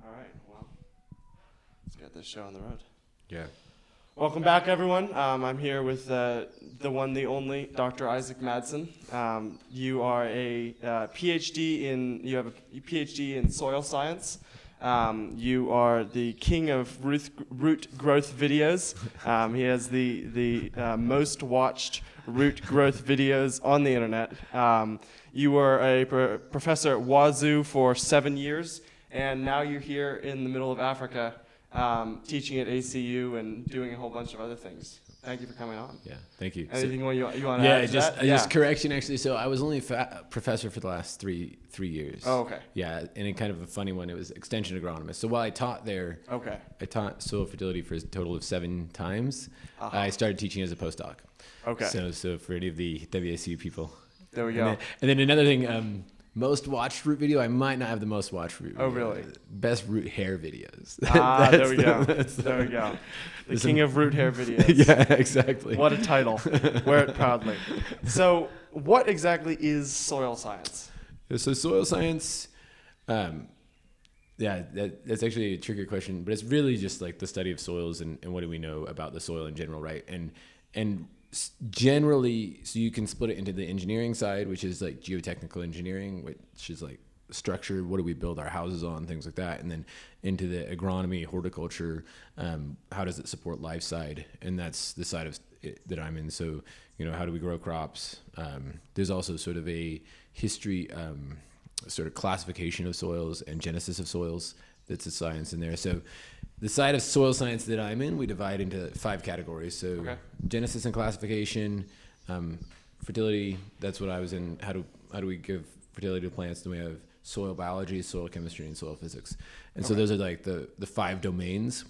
All right, well, let's get this show on the road. Yeah. Welcome back, everyone. I'm here with the one, the only, Dr. Isaac Madsen. You are a you have a PhD in soil science. You are the king of root growth videos. He has the most watched root growth videos on the internet. You were a professor at Wazoo for 7 years, and now you're here in the middle of Africa teaching at ACU and doing a whole bunch of other things. Thank you for coming on. Yeah, thank you. Anything you want to add to that? Just correction, actually. So I was only professor for the last three years. Oh, okay. Yeah, and kind of a funny one. It was extension agronomist. So while I taught there, Okay. I taught soil fertility for a total of 7 times. I started teaching as a postdoc. Okay. So for any of the WSU people. There we go. And then another thing, most watched root video. I might not have the most watched root video. Oh, really? Best root hair videos. There we go. There we go. The king of root hair videos. Yeah, exactly. What a title. Wear it proudly. So what exactly is soil science? So soil science, that's actually a trickier question, but it's really just like the study of soils and what do we know about the soil in general, right? And generally, so you can split it into the engineering side, which is like geotechnical engineering, which is like structure, what do we build our houses on, things like that, and then into the agronomy, horticulture, how does it support life side, and that's the side of it that I'm in. So, how do we grow crops? There's also sort of a history, sort of classification of soils and genesis of soils. That's a science in there. So the side of soil science that I'm in, we divide into 5 categories. So genesis and classification, fertility, that's what I was in. How do we give fertility to plants? Then we have soil biology, soil chemistry, and soil physics. And so those are like the 5 domains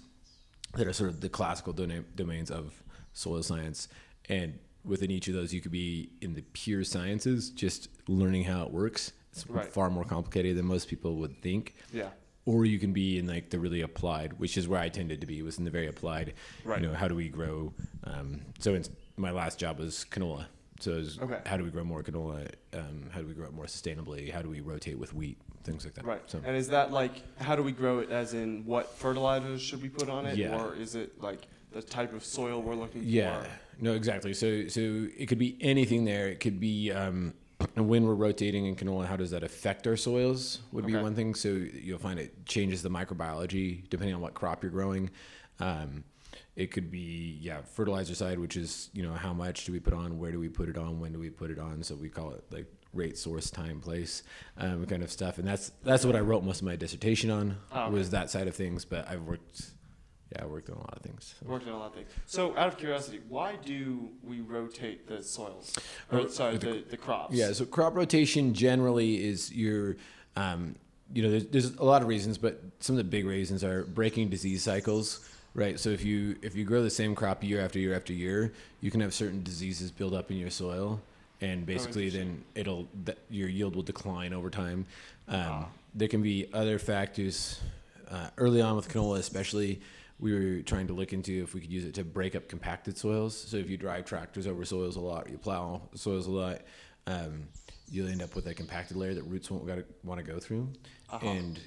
that are sort of the classical domains of soil science. And within each of those, you could be in the pure sciences, just learning how it works. It's far more complicated than most people would think. Yeah. Or you can be in like the really applied, which is where I tended to be, was in the very applied, how do we grow? So my last job was canola. So it was, how do we grow more canola? How do we grow it more sustainably? How do we rotate with wheat? Things like that. Right. So, and is that like, how do we grow it as in what fertilizers should we put on it? Yeah. Or is it like the type of soil we're looking for? Yeah, no, exactly. So it could be anything there. It could be when we're rotating in canola, how does that affect our soils would be one thing. So you'll find it changes the microbiology depending on what crop you're growing. It could be, fertilizer side, which is, how much do we put on, where do we put it on, when do we put it on? So we call it like rate, source, time, place, kind of stuff. And that's what I wrote most of my dissertation on, was that side of things. But I worked on a lot of things. So out of curiosity, why do we rotate the soils? The crops? Yeah, so crop rotation generally is there's a lot of reasons, but some of the big reasons are breaking disease cycles, right? So if you grow the same crop year after year after year, you can have certain diseases build up in your soil, and basically then your yield will decline over time. There can be other factors. Early on with canola especially, we were trying to look into if we could use it to break up compacted soils. So if you drive tractors over soils a lot, you plow soils a lot, you'll end up with a compacted layer that roots won't want to go through. And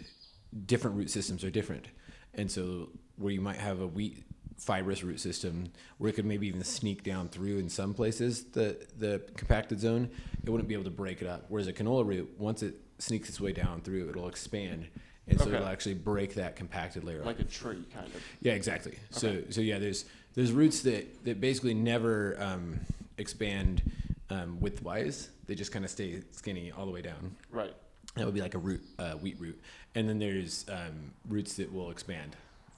different root systems are different. And so where you might have a wheat fibrous root system where it could maybe even sneak down through in some places, the compacted zone, it wouldn't be able to break it up. Whereas a canola root, once it sneaks its way down through, it'll expand. And so it'll actually break that compacted layer like up. A tree, kind of. Yeah, exactly. So there's roots that basically never expand widthwise. They just kind of stay skinny all the way down. Right. That would be like a wheat root. And then there's roots that will expand.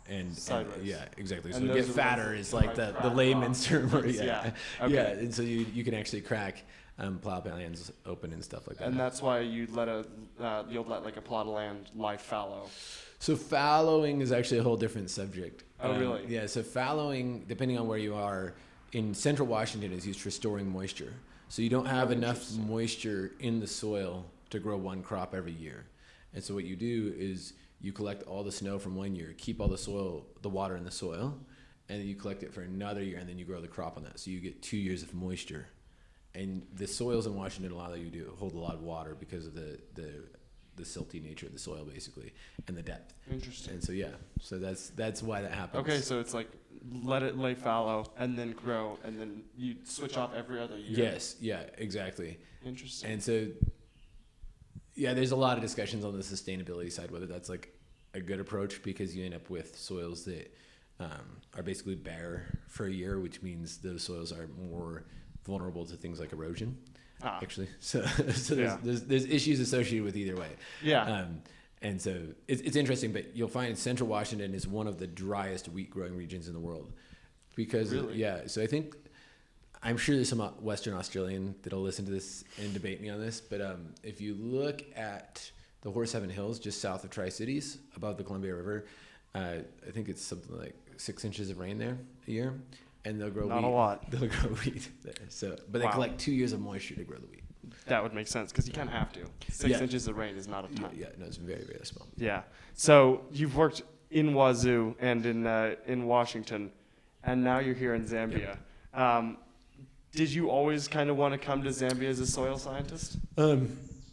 And yeah, exactly. So and get fatter is like the layman's term. Yeah. And so you can actually crack plow pans open and stuff like that. And that's why you'd let like a plot of land lie fallow. So fallowing is actually a whole different subject. Oh, really? Yeah. So fallowing, depending on where you are, in central Washington is used for storing moisture. So you don't have enough moisture in the soil to grow one crop every year. And so what you do is you collect all the snow from one year, keep all the water in the soil, and then you collect it for another year, and then you grow the crop on that. So you get 2 years of moisture. And the soils in Washington allow you to hold a lot of water because of the the silty nature of the soil basically and the depth. Interesting. And so that's why that happens. Okay, so it's like let it lay fallow and then grow, and then you switch off every other year. Yes, yeah, exactly. Interesting. And so, yeah, there's a lot of discussions on the sustainability side, whether that's like a good approach, because you end up with soils that are basically bare for a year, which means those soils are more vulnerable to things like erosion. Actually, so there's issues associated with either way. Yeah. And so it's interesting, but you'll find Central Washington is one of the driest wheat growing regions in the world, because so I'm sure there's some Western Australian that'll listen to this and debate me on this, but if you look at the Horsehaven Hills just south of Tri-Cities above the Columbia River, I think it's something like 6 inches of rain there a year. And they'll grow wheat. Not a lot. They'll grow wheat there. So, but they collect 2 years of moisture to grow the wheat. That would make sense, because you kind of have to. 6 inches of rain is not a ton. Yeah, no, it's very, very small. Yeah. So you've worked in Wazoo and in Washington, and now you're here in Zambia. Yep. Did you always kind of want to come to Zambia as a soil scientist?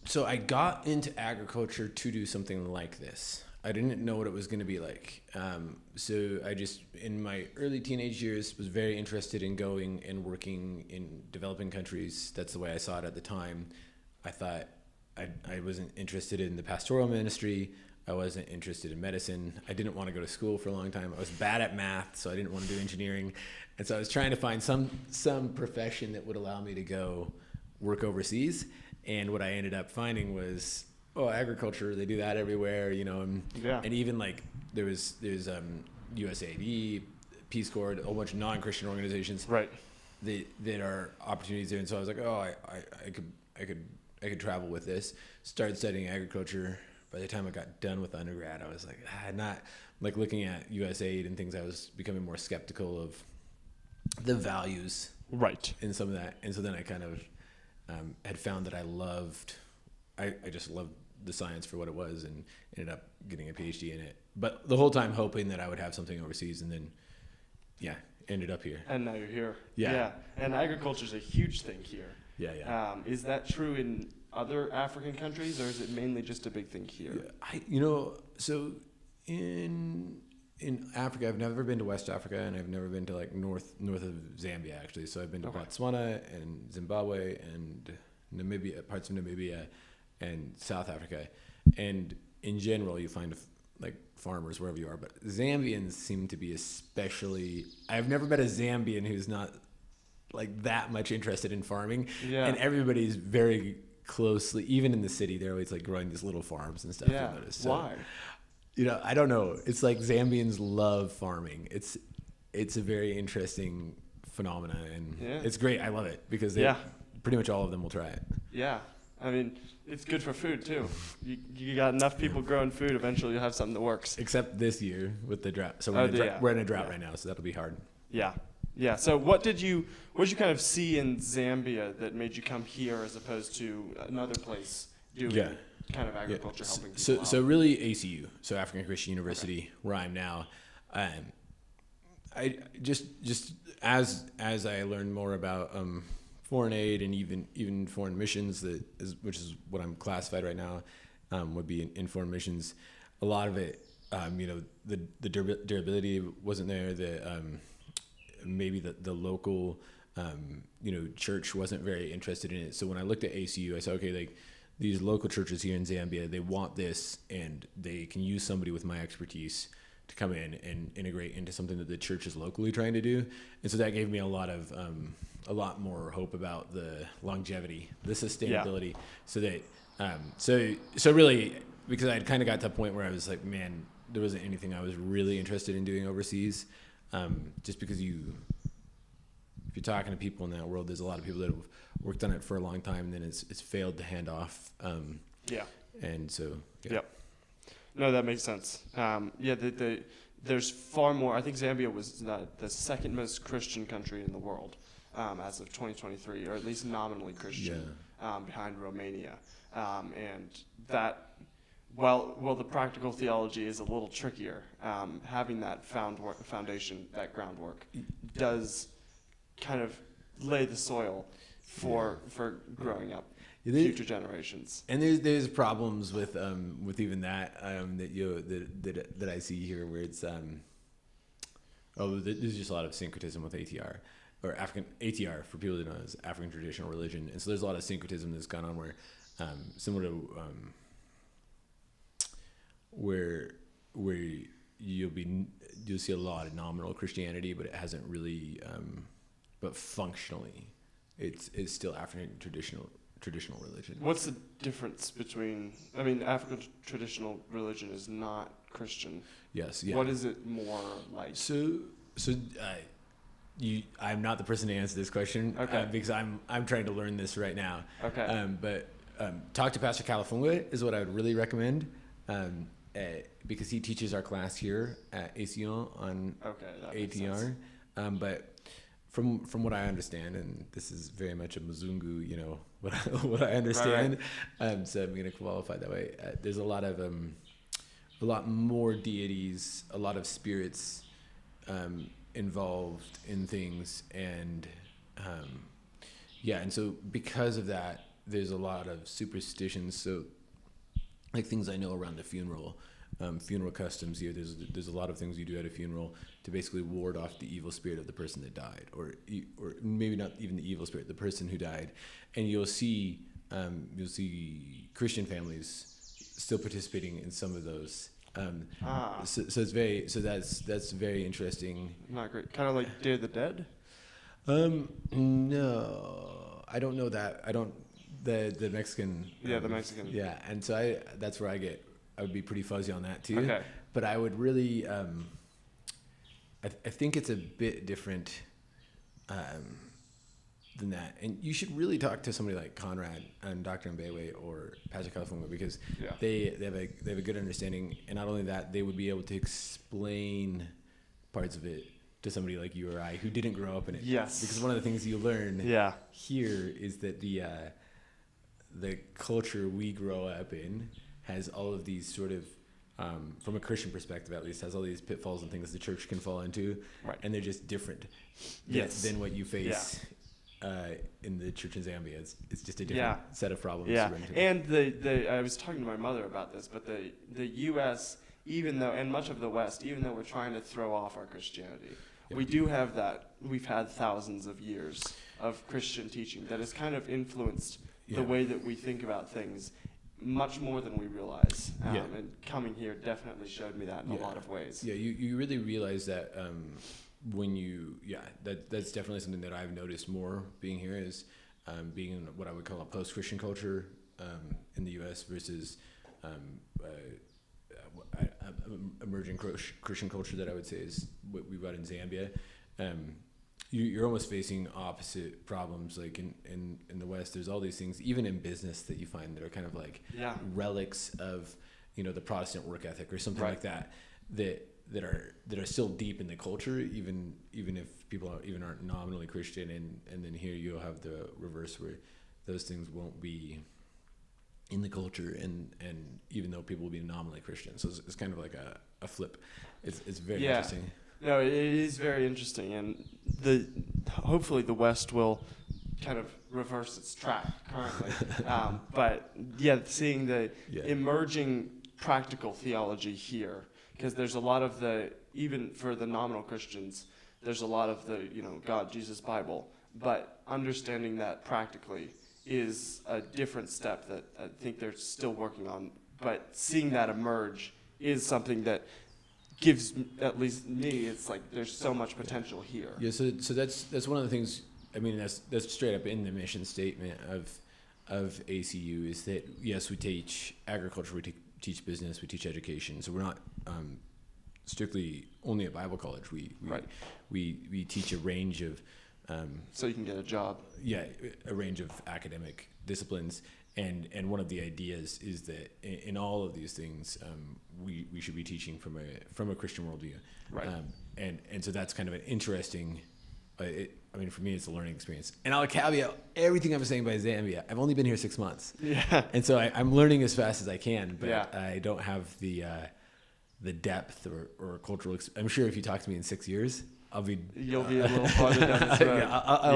So I got into agriculture to do something like this. I didn't know what it was going to be like. So I just, in my early teenage years, was very interested in going and working in developing countries. That's the way I saw it at the time. I thought I wasn't interested in the pastoral ministry. I wasn't interested in medicine. I didn't want to go to school for a long time. I was bad at math, so I didn't want to do engineering. And so I was trying to find some profession that would allow me to go work overseas. And what I ended up finding was, agriculture, they do that everywhere, and even like there's USAID, Peace Corps, a whole bunch of non-Christian organizations, right, that are opportunities there. And so I was like, I could travel with this. Started studying agriculture. By the time I got done with undergrad, I was like, not like looking at USAID and things. I was becoming more skeptical of the values, right, in some of that. And so then I kind of had found that I just loved the science for what it was, and ended up getting a PhD in it. But the whole time hoping that I would have something overseas, and then, ended up here. And now you're here. Yeah. And agriculture is a huge thing here. Yeah. Is that true in other African countries, or is it mainly just a big thing here? Yeah, so in Africa, I've never been to West Africa, and I've never been to like north of Zambia actually. So I've been to Botswana and Zimbabwe and Namibia, parts of Namibia, and South Africa. And in general, you find like farmers wherever you are, but Zambians seem to be especially, I've never met a Zambian who's not like that much interested in farming. Yeah. And everybody's very closely, even in the city, they're always like growing these little farms and stuff. Yeah. So, why? I don't know. It's like Zambians love farming. It's a very interesting phenomenon, and it's great. I love it because pretty much all of them will try it. Yeah. I mean, it's good for food too. You got enough people growing food, eventually you'll have something that works. Except this year with the drought. So we're in a drought right now, so that'll be hard. Yeah. Yeah. So what did you kind of see in Zambia that made you come here as opposed to another place doing kind of agriculture, helping people out? So really ACU, so African Christian University, where I'm now. I just as I learned more about foreign aid and even foreign missions, which is what I'm classified right now, would be in foreign missions. A lot of it, the durability wasn't there. Maybe the local, church wasn't very interested in it. So when I looked at ACU, I said, okay, like these local churches here in Zambia, they want this, and they can use somebody with my expertise to come in and integrate into something that the church is locally trying to do. And so that gave me a lot more hope about the longevity, the sustainability. So that, so really, because I had kind of got to a point where I was like, man, there wasn't anything I was really interested in doing overseas. Just because if you're talking to people in that world, there's a lot of people that have worked on it for a long time, and then it's failed to hand off. And so, Yep. No, that makes sense. There's far more. I think Zambia was the second most Christian country in the world as of 2023, or at least nominally Christian, behind Romania. And that, well, the practical theology is a little trickier. Having that foundation, that groundwork, does kind of lay the soil for growing up. future generations. And there's problems with even that that I see here, where it's there's just a lot of syncretism with ATR, or African ATR for people that know is African traditional religion, and so there's a lot of syncretism that's gone on where similar to where you'll see a lot of nominal Christianity, but it hasn't really but functionally it's still African traditional religion. What's the difference between, I mean, African traditional religion is not Christian. Yes, yeah. What is it more like? I'm not the person to answer this question, okay. Because I'm trying to learn this right now. Okay. But talk to Pastor Califunga is what I would really recommend, because he teaches our class here at ACN on ATR. But from what I understand, and this is very much a Mzungu, what I understand, right. So I'm going to qualify that way. There's a lot more deities, a lot of spirits involved in things, and and so because of that, there's a lot of superstitions. So, like things I know around the funeral customs here. There's a lot of things you do at a funeral to basically ward off the evil spirit of the person that died, or maybe not even the evil spirit, the person who died. And you'll see Christian families still participating in some of those. So that's very interesting. Not great. Kind of like Day of the Dead? No, I don't know that. I don't the Mexican. The Mexican. Yeah, and so that's where I would be pretty fuzzy on that too. Okay. But I would really, I think it's a bit different than that. And you should really talk to somebody like Conrad and Dr. Mbewe or Pastor Califunga, because they have a good understanding. And not only that, they would be able to explain parts of it to somebody like you or I who didn't grow up in it. Yes. Because one of the things you learn here is that the culture we grow up in has all of these sort of, from a Christian perspective at least, has all these pitfalls and things the church can fall into, and they're just different than what you face in the church in Zambia. It's just a different set of problems. Yeah, and I was talking to my mother about this, but the U.S., even though, and much of the West, even though we're trying to throw off our Christianity, we do have that. We've had thousands of years of Christian teaching that has kind of influenced the way that we think about things much more than we realize. And coming here definitely showed me that in a lot of ways. Yeah, you really realize that when you, that's definitely something that I've noticed more being here, is being in what I would call a post-Christian culture in the U.S. versus emerging Christian culture that I would say is what we've got in Zambia. You're almost facing opposite problems. Like in the West, there's all these things, even in business, that you find that are kind of like relics of the Protestant work ethic or something like that that are still deep in the culture, even if people aren't nominally Christian. And then here you'll have the reverse, where those things won't be in the culture, and even though people will be nominally Christian. So it's kind of like a flip. It's very interesting. No, it is very interesting, and hopefully the West will kind of reverse its track currently. But seeing the emerging practical theology here, because there's a lot of even for the nominal Christians, there's a lot of the God, Jesus, Bible, but understanding that practically is a different step that I think they're still working on. But seeing that emerge is something that gives, at least me, it's like there's so much potential here. Yeah, so that's one of the things. I mean, that's straight up in the mission statement of ACU, is that yes, we teach agriculture, we teach business, we teach education. So we're not strictly only a Bible college. We teach a range of so you can get a job. Yeah, a range of academic disciplines. And one of the ideas is that in all of these things, we should be teaching from a Christian worldview, right? And so that's kind of an interesting. For me, it's a learning experience. And I'll caveat everything I'm saying by Zambia. I've only been here 6 months, and so I'm learning as fast as I can. But I don't have the depth or cultural. I'm sure if you talk to me in 6 years, You'll be a little farther down this road.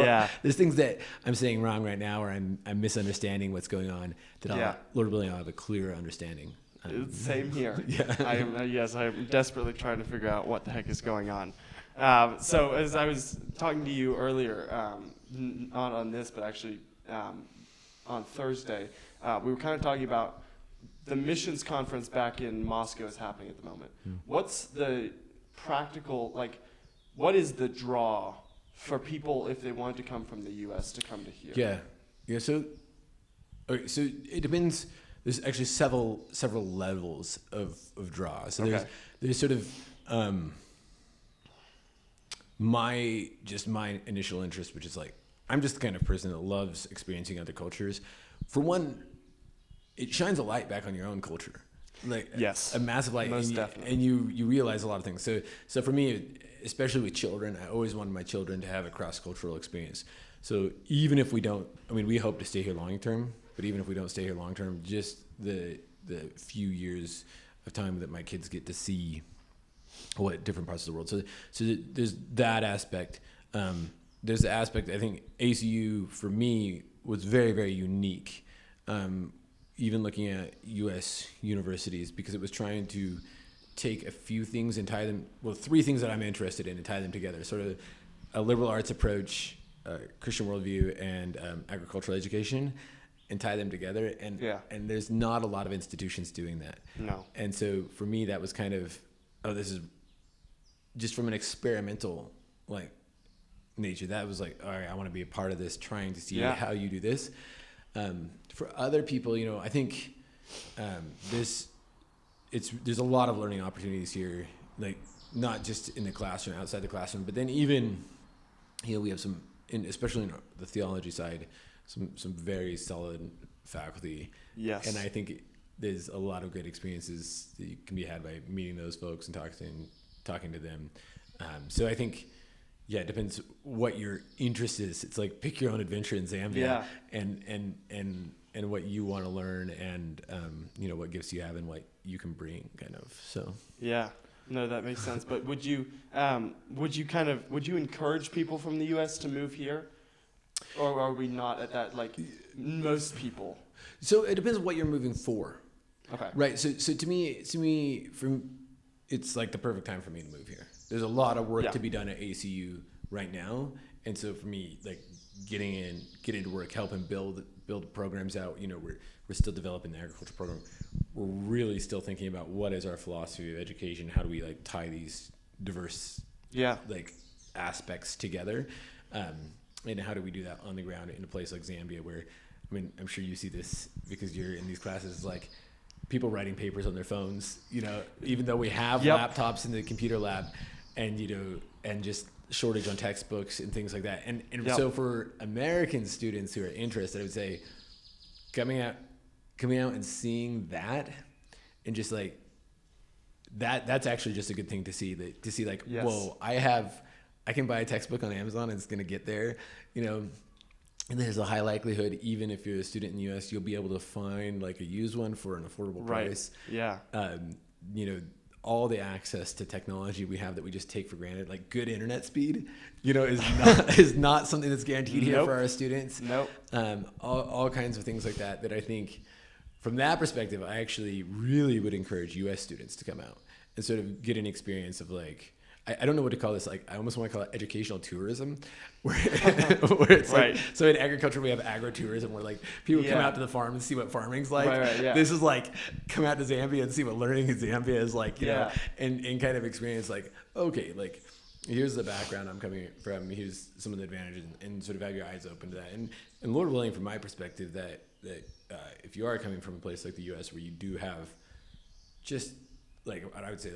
Yeah, there's things that I'm saying wrong right now, or I'm misunderstanding what's going on. That Lord willing, I'll have a clearer understanding. Same here. Yeah. I am desperately trying to figure out what the heck is going on. So as I was talking to you earlier, not on this, but actually on Thursday, we were kind of talking about the missions conference back in Moscow is happening at the moment. What's the practical, what is the draw for people if they want to come from the U.S. to come to here? Yeah. So it depends. There's actually several levels of draw. So there's sort of my initial interest, which is like, I'm just the kind of person that loves experiencing other cultures. For one, it shines a light back on your own culture, a massive light, most definitely. And you realize a lot of things. So for me, especially with children, I always wanted my children to have a cross-cultural experience. So even if we don't, we hope to stay here long term, but even if we don't stay here long term, just the few years of time that my kids get to see what different parts of the world. So there's that aspect. There's the aspect, I think ACU for me was very, very unique. Even looking at U.S. universities, because it was trying to take a few things and tie them, three things that I'm interested in and tie them together. Sort of a liberal arts approach, Christian worldview, and agricultural education, and tie them together. And there's not a lot of institutions doing that. No. And so for me, that was kind of, this is just from an experimental nature. That was like, all right, I want to be a part of this, trying to see how you do this. For other people, I think there's a lot of learning opportunities here, not just in the classroom, outside the classroom, but then even, we have some, especially in the theology side, some very solid faculty. Yes. And I think there's a lot of great experiences that can be had by meeting those folks and talking to them. So I think, it depends what your interest is. It's like pick your own adventure in Zambia, and what you want to learn, and what gifts you have and what you can bring, kind of. So no, that makes sense. But would you encourage people from the U.S. to move here, or are we not at that most people? So it depends on what you're moving for. Okay. Right. So to me, it's like the perfect time for me to move here. There's a lot of work to be done at ACU right now, and so for me, getting to work, helping build programs out. We're still developing the agriculture program. We're really still thinking about what is our philosophy of education. How do we tie these diverse aspects together, and how do we do that on the ground in a place like Zambia, where I'm sure you see this because you're in these classes, people writing papers on their phones, even though we have laptops in the computer lab, and just shortage on textbooks and things like that. And so for American students who are interested, I would say coming out and seeing that, and just that's actually just a good thing to see, whoa, I can buy a textbook on Amazon and it's going to get there, and there's a high likelihood, even if you're a student in the U.S., you'll be able to find a used one for an affordable price. Yeah. All the access to technology we have that we just take for granted, good internet speed, is not something that's guaranteed here for our students. Nope. All kinds of things like that I think, from that perspective, I actually really would encourage U.S. students to come out and sort of get an experience of I don't know what to call this. I almost want to call it educational tourism, where it's so in agriculture we have agritourism, where people come out to the farm and see what farming's like. This is come out to Zambia and see what learning in Zambia is like, you know, and kind of experience here's the background I'm coming from. Here's some of the advantages, and sort of have your eyes open to that. And Lord willing, from my perspective, that if you are coming from a place like the U.S. where you do have just what I would say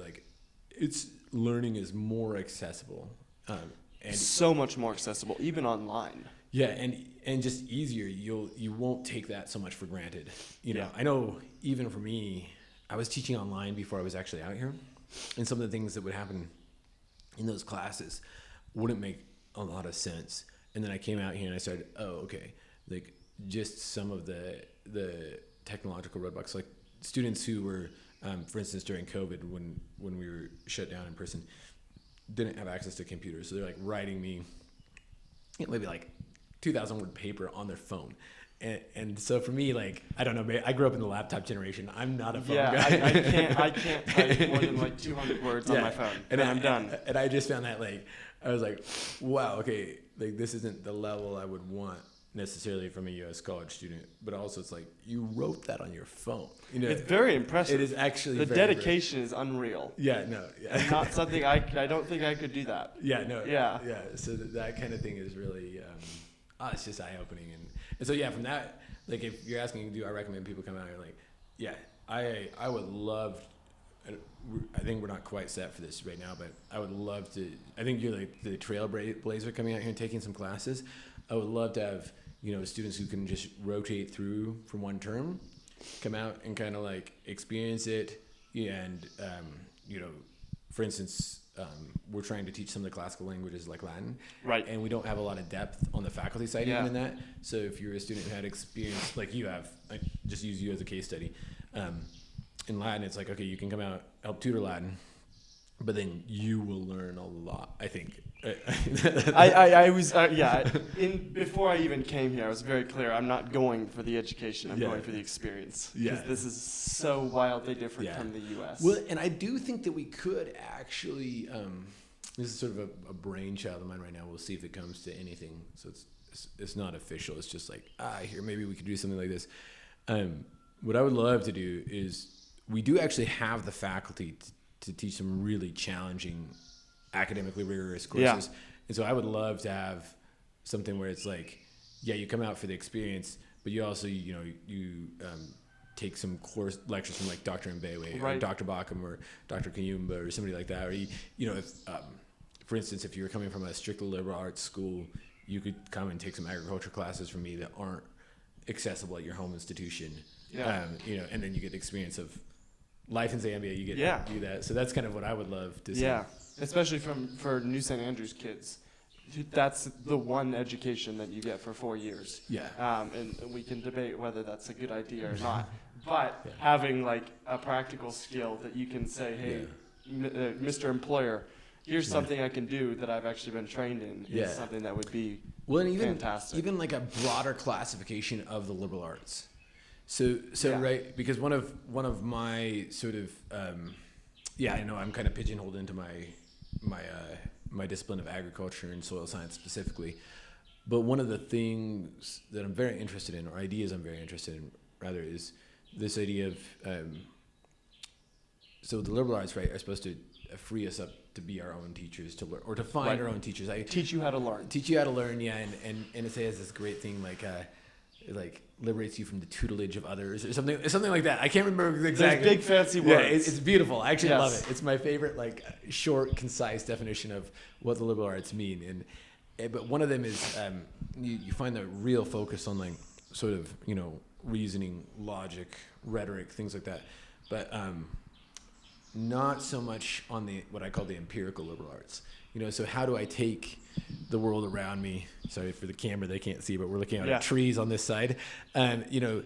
it's learning is more accessible, and so much more accessible, even online. Yeah, and just easier. You won't take that so much for granted. I know even for me, I was teaching online before I was actually out here, and some of the things that would happen in those classes wouldn't make a lot of sense. And then I came out here and I started, just some of the technological roadblocks, students who were, for instance, during COVID, when we were shut down in person, didn't have access to computers, so they're like writing me maybe like 2,000 word paper on their phone. And so for me, like, I don't know, I grew up in the laptop generation. I'm not a phone guy. I can't type more than like 200 words on my phone, and I'm done. And I just found that, like, I was like, wow, okay, like, this isn't the level I would want necessarily from a U.S. college student, but also it's like, you wrote that on your phone. You know, it's very impressive. It is actually the very dedication is unreal. Yeah, no, yeah. And not something I don't think I could do that. Yeah, no, yeah. So that kind of thing is really, it's just eye opening, and so yeah, from that, like, if you're asking, do I recommend people come out here? Like, yeah, I would love. I think we're not quite set for this right now, but I would love to. I think you're like the trailblazer coming out here and taking some classes. I would love to have, you know, students who can just rotate through from one term, come out and kind of like experience it. And, you know, for instance, we're trying to teach some of the classical languages like Latin. Right. And we don't have a lot of depth on the faculty side even in that. So if you're a student who had experience like you have, I just use you as a case study. In Latin, it's like, okay, you can come out, help tutor Latin, but then you will learn a lot, I think. I was before I even came here, I was very clear. I'm not going for the education. I'm going for the experience. Because this is so wildly different from the U.S. Well, and I do think that we could actually. This is sort of a brainchild of mine right now. We'll see if it comes to anything. So it's not official. It's just like here maybe we could do something like this. What I would love to do is we do actually have the faculty to teach some really challenging, academically rigorous courses. And so I would love to have something where it's like, you come out for the experience, but you also, you know, you take some course lectures from like Dr. Mbewe or Dr. Backham or Dr. Kayumba or somebody like that. Or, you know, if, for instance, if you were coming from a strictly liberal arts school, you could come and take some agriculture classes from me that aren't accessible at your home institution. You know, and then you get the experience of life in Zambia. You get to do that. So that's kind of what I would love to see. Yeah, especially for New St. Andrews kids. That's the one education that you get for 4 years. And we can debate whether that's a good idea or not. But having like a practical skill that you can say, hey, Mr. Employer, here's something I can do that I've actually been trained in is something that would be fantastic. Even like a broader classification of the liberal arts. So right, because one of my sort of I know I'm kind of pigeonholed into my discipline of agriculture and soil science specifically, but one of the things that I'm very interested in, or ideas I'm very interested in rather, is this idea of so the liberal arts, right, are supposed to free us up to be our own teachers, to learn or to find our own teachers. Teach you how to learn. Teach you how to learn, and it has this great thing like liberates you from the tutelage of others or something like that. I can't remember exactly. There's big fancy words. Yeah, it's beautiful. I actually love it. It's my favorite, like, short, concise definition of what the liberal arts mean. But one of them is you find the real focus on like sort of, you know, reasoning, logic, rhetoric, things like that. But not so much on the what I call the empirical liberal arts. You know, so how do I take the world around me? Sorry for the camera, they can't see, but we're looking at trees on this side. You know,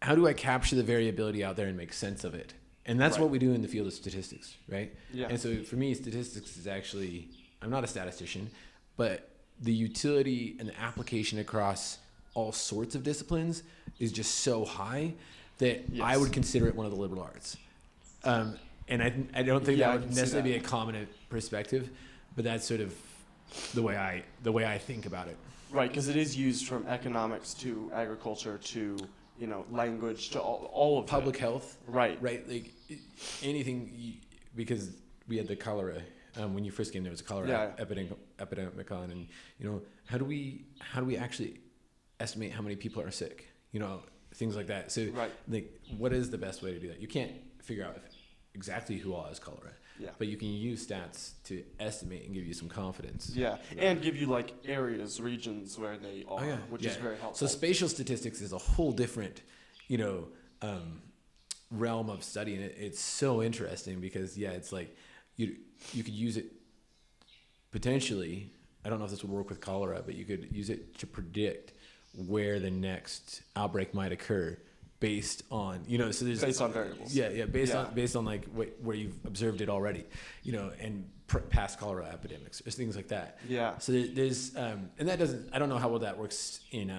how do I capture the variability out there and make sense of it? And that's what we do in the field of statistics, right? And so for me, statistics is actually, I'm not a statistician, but the utility and the application across all sorts of disciplines is just so high that I would consider it one of the liberal arts. And I don't think that would necessarily be a common perspective, but that's sort of the way I think about it. Right, because it is used from economics to agriculture to, you know, language to all of public health. Right, like anything, because we had the cholera when you first came. There was a cholera epidemic on, and you know, how do we actually estimate how many people are sick? You know, things like that. So, like, what is the best way to do that? You can't figure out exactly who all has cholera. But you can use stats to estimate and give you some confidence. And give you like areas, regions where they are, which is very helpful. So spatial statistics is a whole different, you know, realm of study, and it's so interesting because it's like you could use it potentially. I don't know if this would work with cholera, but you could use it to predict where the next outbreak might occur based on, so there's Based on variables. Based on like where you've observed it already, and past cholera epidemics or things like that. Yeah. So there's and that doesn't, I don't know how well that works in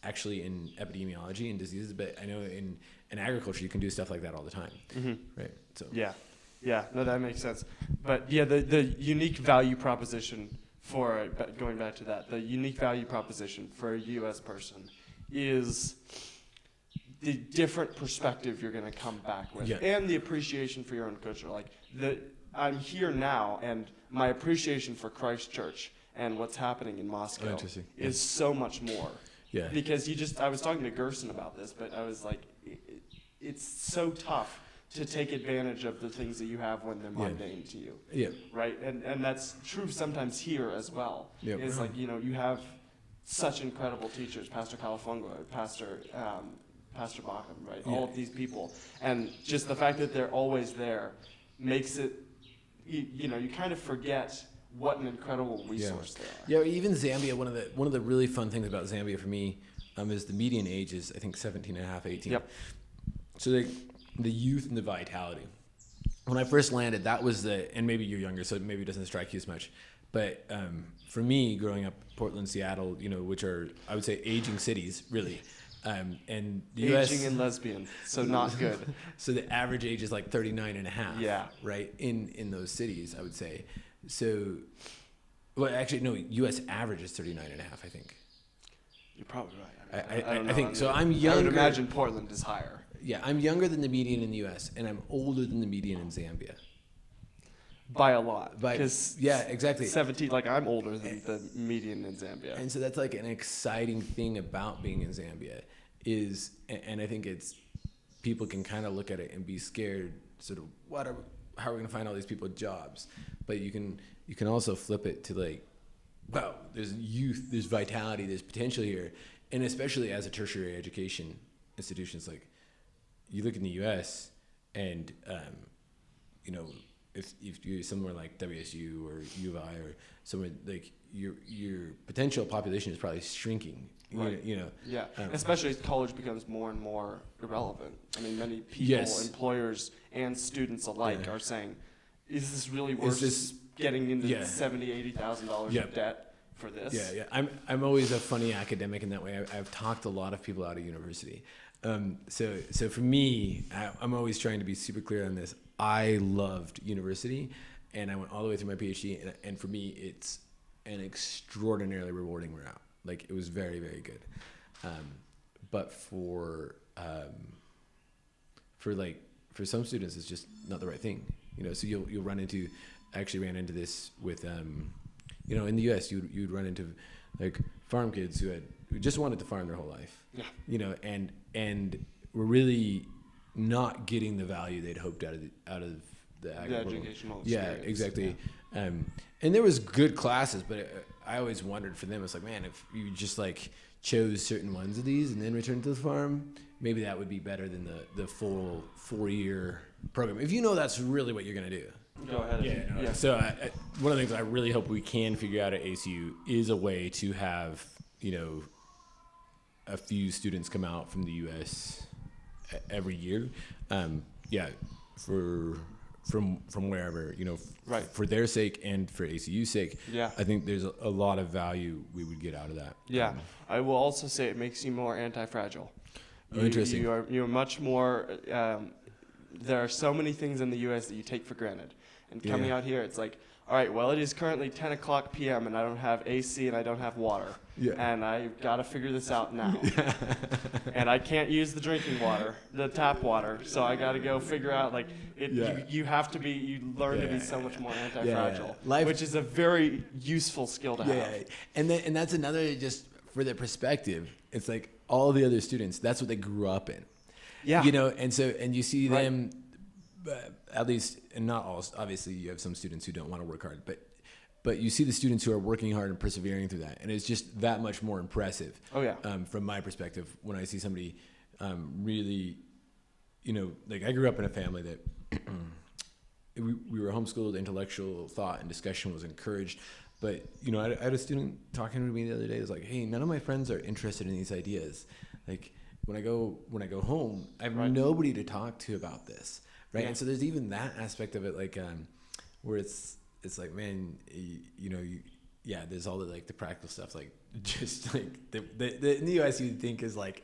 actually in epidemiology and diseases, but I know in agriculture you can do stuff like that all the time, right? So yeah, no, that makes sense. But yeah, the unique value proposition for going back to that, the unique value proposition for a U.S. person is the different perspective you're going to come back with, and the appreciation for your own culture. Like I'm here now, and my appreciation for Christ Church and what's happening in Moscow is so much more. Yeah. Because I was talking to Gerson about this, but I was like, it's so tough to take advantage of the things that you have when they're mundane to you. Yeah. Right? And that's true sometimes here as well. Yep. It's like, you have such incredible teachers, Pastor Califungo, Pastor Bacham, right? Yeah. All of these people. And just the fact that they're always there makes it, you kind of forget what an incredible resource they are. Yeah, even Zambia, one of the really fun things about Zambia for me is the median age is, I think, 17 and a half, 18. Yep. So the youth and the vitality. When I first landed, that was and maybe you're younger, so maybe it doesn't strike you as much. But for me, growing up Portland, Seattle, which are, I would say, aging cities, really. And the US, aging and lesbian, so not good. So the average age is like 39 and a half. Yeah. Right? In those cities, I would say. So, well, actually, no, U.S. average is 39 and a half, I think. You're probably right. I don't know. I think so. I'm younger. I would imagine Portland is higher. Yeah, I'm younger than the median in the U.S., and I'm older than the median in Zambia. By a lot. Yeah, exactly. 17, like I'm older than the median in Zambia. And so that's like an exciting thing about being in Zambia is, and I think it's, people can kind of look at it and be scared, sort of, how are we going to find all these people jobs? But you can also flip it to like, wow, there's youth, there's vitality, there's potential here. And especially as a tertiary education institution, it's like, you look in the U.S. and, if you're somewhere like WSU or U of I or somewhere, like your potential population is probably shrinking. Right. Yeah. Especially as college becomes more and more irrelevant. I mean, many people, employers and students alike, are saying, "Is this really worth getting into $70,000-$80,000 of debt for this?" Yeah. I'm always a funny academic in that way. I've talked a lot of people out of university. So for me, I'm always trying to be super clear on this. I loved university, and I went all the way through my PhD, and for me, it's an extraordinarily rewarding route. Like, it was very, very good. But for some students, it's just not the right thing. So you'll run into, I actually ran into this with, in the U.S., you'd run into like farm kids who just wanted to farm their whole life. Yeah. And were really not getting the value they'd hoped out of the educational experience. Yeah, exactly. Yeah. And there was good classes, but I always wondered for them, it's like, man, if you just like chose certain ones of these and then returned to the farm, maybe that would be better than the full 4-year program. If that's really what you're going to do. Go ahead. Yeah. So one of the things I really hope we can figure out at ACU is a way to have, a few students come out from the U.S. every year. From wherever, right. For their sake and for ACU's sake. Yeah. I think there's a lot of value we would get out of that. Yeah. I will also say it makes you more anti-fragile. Interesting. You're much more, there are so many things in the U.S. that you take for granted. And coming out here, it's like, all right, well, it is currently 10 o'clock p.m. and I don't have AC and I don't have water. Yeah. And I've got to figure this out now. And I can't use the drinking water, the tap water. So I got to go figure out, like, you learn to be so much more anti-fragile, which is a very useful skill to have. And that's another, just for the perspective, it's like all the other students, that's what they grew up in. Yeah. And you see them, at least, and not all, obviously you have some students who don't want to work hard, but you see the students who are working hard and persevering through that, and it's just that much more impressive. Oh yeah. From my perspective, when I see somebody really, like I grew up in a family that we were homeschooled, intellectual thought and discussion was encouraged, but I had a student talking to me the other day. It was like, hey, none of my friends are interested in these ideas, like. when I go home, I have Right. nobody to talk to about this, right? Yeah. And so there's even that aspect of it, like where it's like, man, yeah, there's all the like the practical stuff, like just like the in the US you'd think is like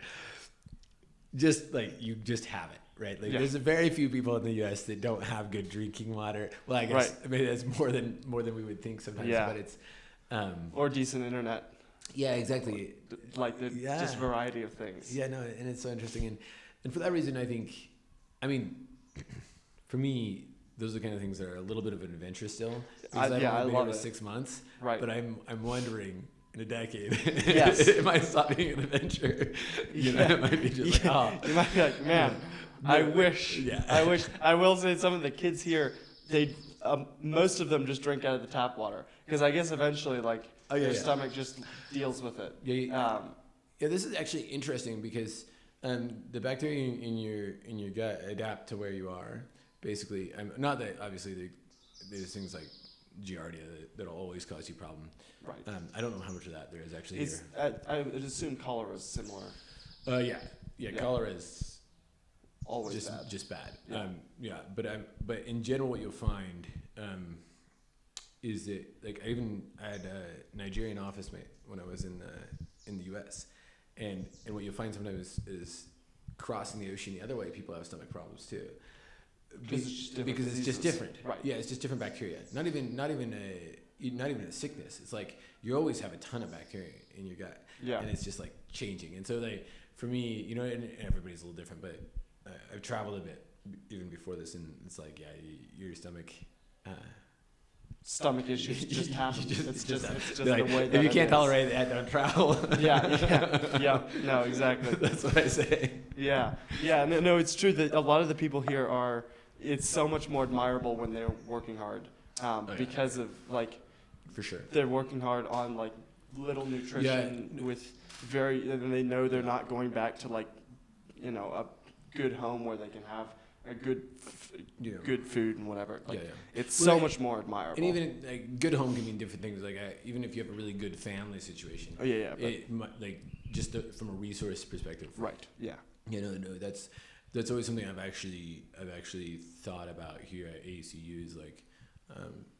just like you just have it. Right, like Yeah. there's very few people in the U.S. that don't have good drinking water. Well, I guess maybe that's more than we would think sometimes. Yeah. But it's Or decent internet. yeah, exactly. Like the just variety of things. Yeah, no, and it's so interesting, and for that reason, I think, I mean, for me, those are the kind of things that are a little bit of an adventure still. Because I've only been here 6 months, Right. but I'm wondering in a decade, Yes. it might stop being an adventure. You know, it might be just like, oh, You might be like, man, I wish. Yeah. I wish. I will say some of the kids here, they most of them just drink out of the tap water because I guess eventually like their stomach just deals with it. Yeah, this is actually interesting because the bacteria in your gut adapt to where you are. Basically, not that obviously there's things like Giardia that'll always cause you problem. Right. I don't know how much of that there is actually here. I would assume cholera is similar. Yeah. Cholera is Always just bad. Yeah. But in general, what you'll find is that like I had a Nigerian office mate when I was in the U.S. and what you'll find sometimes is crossing the ocean the other way, people have stomach problems too. Because it's just different. Right. Yeah, it's just different bacteria. Not even a sickness. It's like you always have a ton of bacteria in your gut. Yeah. And it's just like changing. And so for me, and everybody's a little different, but I've traveled a bit even before this, and it's like, your stomach. Stomach issues just happen. It's just like, the way that if you it can't is. tolerate that, don't travel. Yeah. No, exactly. That's what I say. Yeah. No, it's true that a lot of the people here it's so much more admirable when they're working hard, because of like, for sure, they're working hard on like little nutrition with and they know they're not going back to like, a good home where they can have a good food and whatever. Like, it's so much more admirable. And even like good home can mean different things. Like even if you have a really good family situation. Oh yeah. Like just from a resource perspective. Right. Yeah. No, that's always something I've actually thought about here at ACU is like,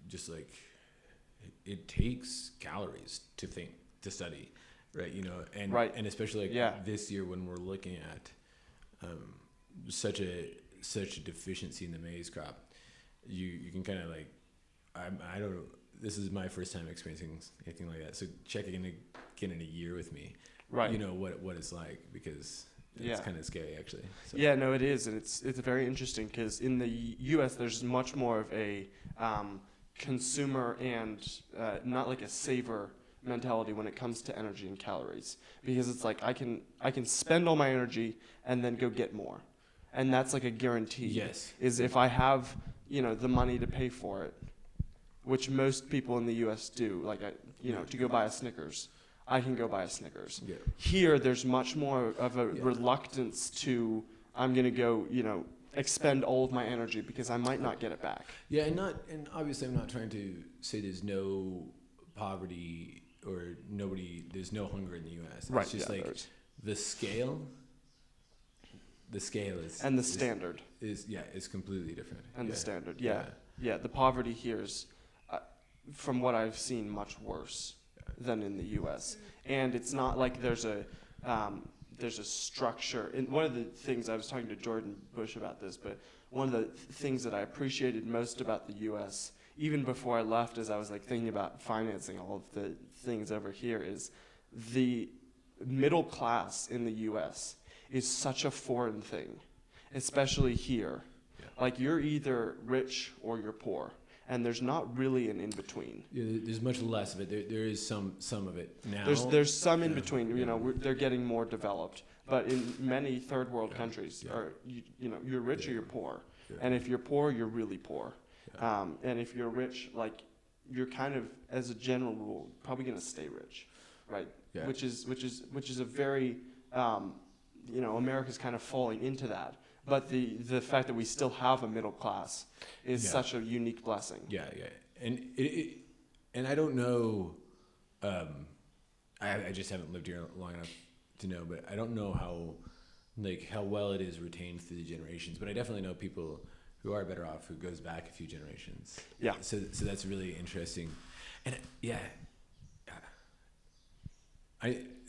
just like it takes calories to study, right? And especially like this year when we're looking at such a deficiency in the maize crop, you can kind of like, I don't know, this is my first time experiencing anything like that. So check again in a year with me, right? What it's like, because it's kind of scary actually. So. Yeah, no, it is, and it's very interesting because in the U.S. there's much more of a consumer and not like a saver mentality when it comes to energy and calories, because it's like I can spend all my energy and then go get more, and that's like a guarantee. Yes. Is if I have the money to pay for it, which most people in the U.S. do, like to go buy a Snickers, I can go buy a Snickers. Yeah. Here there's much more of a reluctance to I'm gonna go expend all of my energy because I might not get it back. Yeah, and obviously I'm not trying to say there's no poverty or there's no hunger in the U.S. Right. It's just like the scale is and the standard is completely different. And the standard, the poverty here is, from what I've seen, much worse than in the U.S. And it's not like there's a structure. And one of the things I was talking to Jordan Bush about this, but one of the things that I appreciated most about the U.S. even before I left, as I was like thinking about financing all of the things over here, is the middle class in the U.S. is such a foreign thing, especially here. Yeah. Like you're either rich or you're poor, and there's not really an in between. Yeah, there's much less of it. There is some of it now. There's some in between. They're getting more developed, but in many third world countries, you're rich or you're poor, and if you're poor, you're really poor. And if you're rich, like you're kind of, as a general rule, probably going to stay rich, right? Yeah. Which is a very, America's kind of falling into that. But the fact that we still have a middle class is such a unique blessing. Yeah, and and I don't know, I just haven't lived here long enough to know, but I don't know like how well it is retained through the generations. But I definitely know people who are better off who goes back a few generations. Yeah. So that's really interesting, and yeah.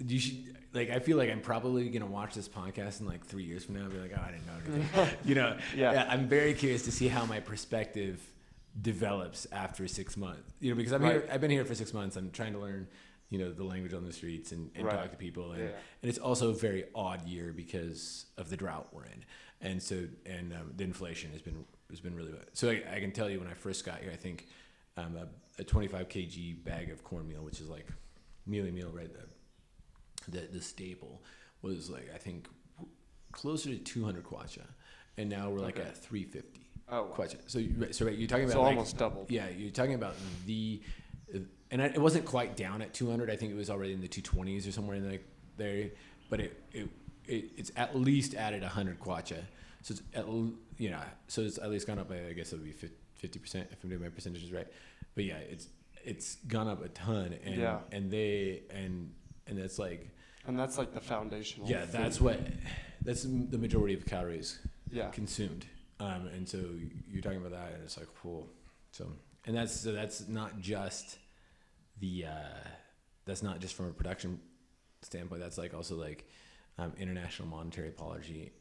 You should, like, I feel like I'm probably gonna watch this podcast in like 3 years from now and be like, oh, I didn't know anything. Yeah. I'm very curious to see how my perspective develops after 6 months. Because I've been here for 6 months. I'm trying to learn, the language on the streets and talk to people. And it's also a very odd year because of the drought we're in, and so the inflation has been really bad. So I can tell you when I first got here, I think a 25 kg bag of cornmeal, which is like mealy meal, right? The staple was like, I think closer to 200 kwacha, and now we're like at 350 kwacha. So you're talking about almost doubled. Yeah, you're talking about it wasn't quite down at 200. I think it was already in the 220s or somewhere in there, but it's at least added 100 kwacha. So it's at least gone up by, I guess it would be 50% if I'm doing my percentages right. But yeah, it's gone up a ton, and that's like. And that's like the foundational. Yeah, food. that's the majority of calories consumed. And so you're talking about that, and it's like, cool. And that's not just that's not just from a production standpoint. That's like also like international monetary policy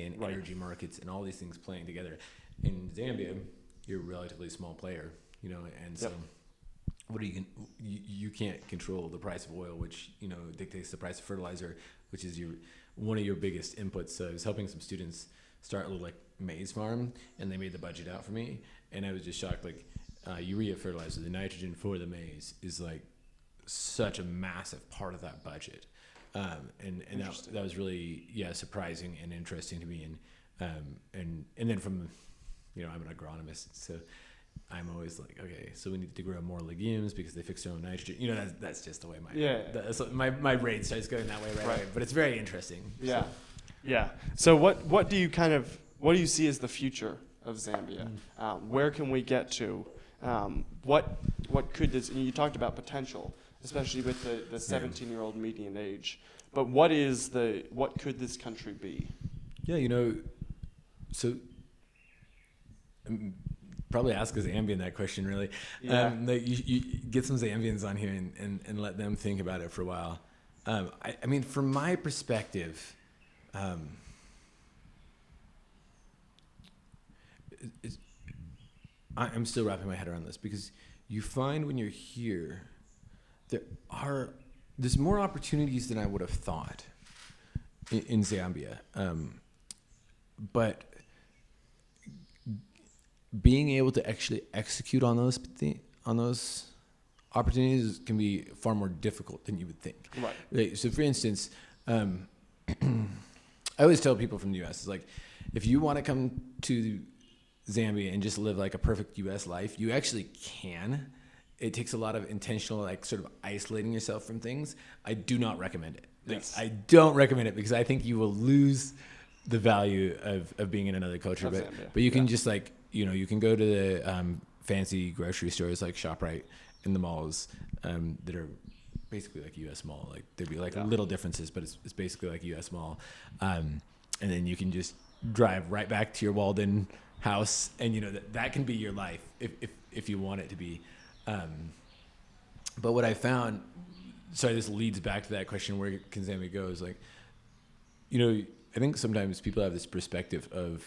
and energy markets and all these things playing together. In Zambia, you're a relatively small player, and so. You can't control the price of oil, which dictates the price of fertilizer, which is one of your biggest inputs. So I was helping some students start a little like maize farm, and they made the budget out for me, and I was just shocked. Like urea fertilizer, the nitrogen for the maize is like such a massive part of that budget, and that was really surprising and interesting to me, and then from I'm an agronomist, so. I'm always like, okay, so we need to grow more legumes because they fix their own nitrogen. That's just the way my brain starts going that way right away. But it's very interesting. Yeah, yeah. So what do you see as the future of Zambia? Where can we get to? What could this? And you talked about potential, especially with the 17-year-old median age. But what could this country be? Yeah, so. Probably ask a Zambian that question, really. Yeah. You get some Zambians on here and let them think about it for a while. I mean, from my perspective, I'm still wrapping my head around this because you find when you're here, there's more opportunities than I would have thought in Zambia, but being able to actually execute on those opportunities can be far more difficult than you would think. Right. So, for instance, I always tell people from the U.S. it's like, if you want to come to Zambia and just live like a perfect U.S. life, you actually can. It takes a lot of intentional, like, sort of isolating yourself from things. I do not recommend it. Yes. I don't recommend it because I think you will lose the value of being in another culture. But you can just like. You can go to the fancy grocery stores like ShopRite in the malls that are basically like U.S. Mall. Like there'd be like little differences, but it's basically like U.S. Mall. And then you can just drive right back to your Walden house, and that can be your life if you want it to be. But what I found, sorry, this leads back to that question: where can Zambia go? Is like, I think sometimes people have this perspective of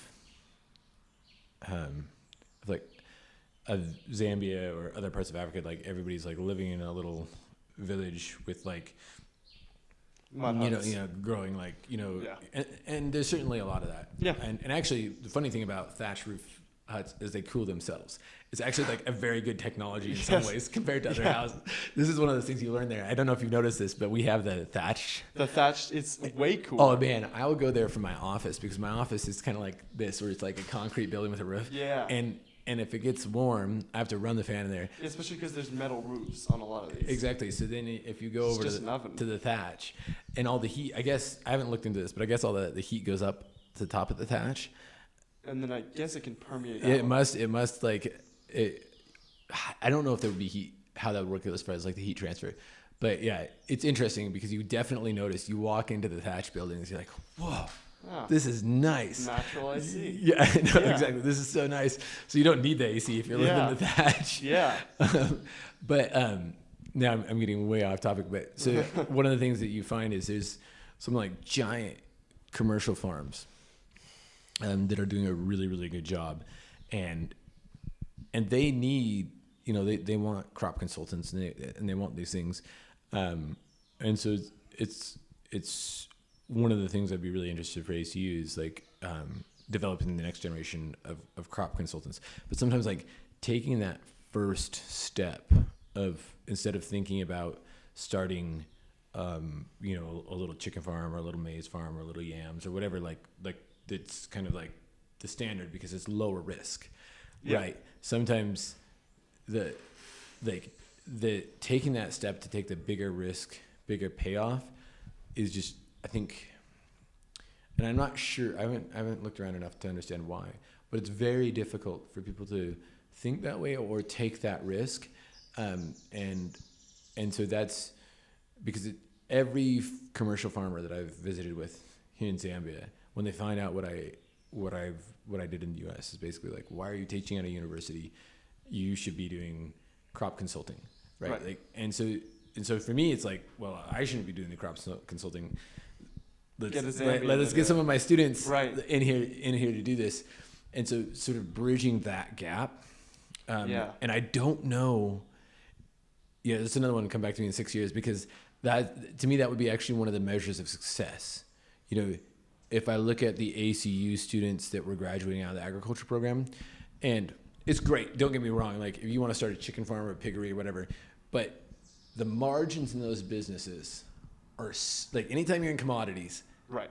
Zambia or other parts of Africa, like everybody's like living in a little village with like growing like and there's certainly a lot of that. Yeah. And actually the funny thing about thatch roof huts is they cool themselves. It's actually like a very good technology in some ways compared to other houses. This is one of those things you learn there. I don't know if you've noticed this, but we have the thatch. The thatch, it's way cool. Oh man, I will go there from my office because my office is kind of like this, where it's like a concrete building with a roof. Yeah. And if it gets warm, I have to run the fan in there. Especially because there's metal roofs on a lot of these. Exactly. So then if you go over to the thatch and all the heat, I guess, I haven't looked into this, but I guess all the heat goes up to the top of the thatch. And then I guess it can permeate out. It must like, I don't know if there would be heat, how that would work as far as like the heat transfer. But yeah, it's interesting because you definitely notice, you walk into the thatch buildings, you're like, whoa. Oh. This is nice. Natural AC. Yeah, no, Yeah. exactly. This is so nice. So you don't need the AC if you're living in the thatch. Yeah. But now I'm getting way off topic. But so one of the things that you find is there's some like giant commercial farms that are doing a really, really good job, and they need, they want crop consultants, and they want these things, and so it's one of the things I'd be really interested for ACU is like developing the next generation of crop consultants. But sometimes like taking that first step of, instead of thinking about starting, a little chicken farm or a little maize farm or a little yams or whatever, like it's kind of like the standard because it's lower risk, right? Sometimes the taking that step to take the bigger risk, bigger payoff is just, I think, and I'm not sure, I haven't looked around enough to understand why, but it's very difficult for people to think that way or take that risk. And so that's because every commercial farmer that I've visited with here in Zambia, when they find out what I did in the US, is basically like, why are you teaching at a university? You should be doing crop consulting, right? Like, and so for me, it's like, well, I shouldn't be doing the crop consulting. Let's get some of my students in here to do this. And so sort of bridging that gap. And I don't know. Yeah, that's another one to come back to me in 6 years, because that, to me, that would be actually one of the measures of success. If I look at the ACU students that were graduating out of the agriculture program, and it's great, don't get me wrong, like if you want to start a chicken farm or a piggery or whatever, but the margins in those businesses are like, anytime you're in commodities,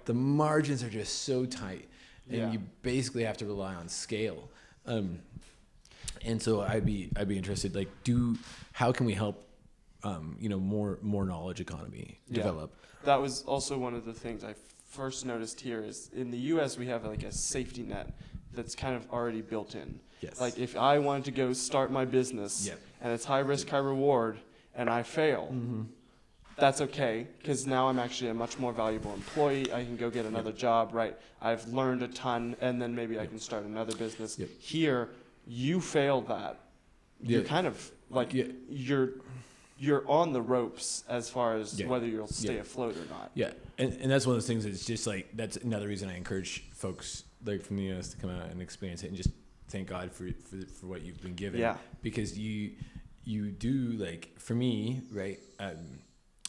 the margins are just so tight, and you basically have to rely on scale. And so I'd be interested, like, how can we help, more knowledge economy develop? That was also one of the things I first noticed here is in the U.S. we have like a safety net that's kind of already built in. Yes. Like if I wanted to go start my business and it's high risk, high reward, and I fail, that's okay, because now I'm actually a much more valuable employee. I can go get another job, right? I've learned a ton, and then maybe I can start another business. Here, you fail that. You're kind of like, you're on the ropes as far as whether you'll stay afloat or not. Yeah, and that's one of those things that's just like, that's another reason I encourage folks like from the US to come out and experience it and just thank God for what you've been given. Yeah. Because you do, like, for me, right,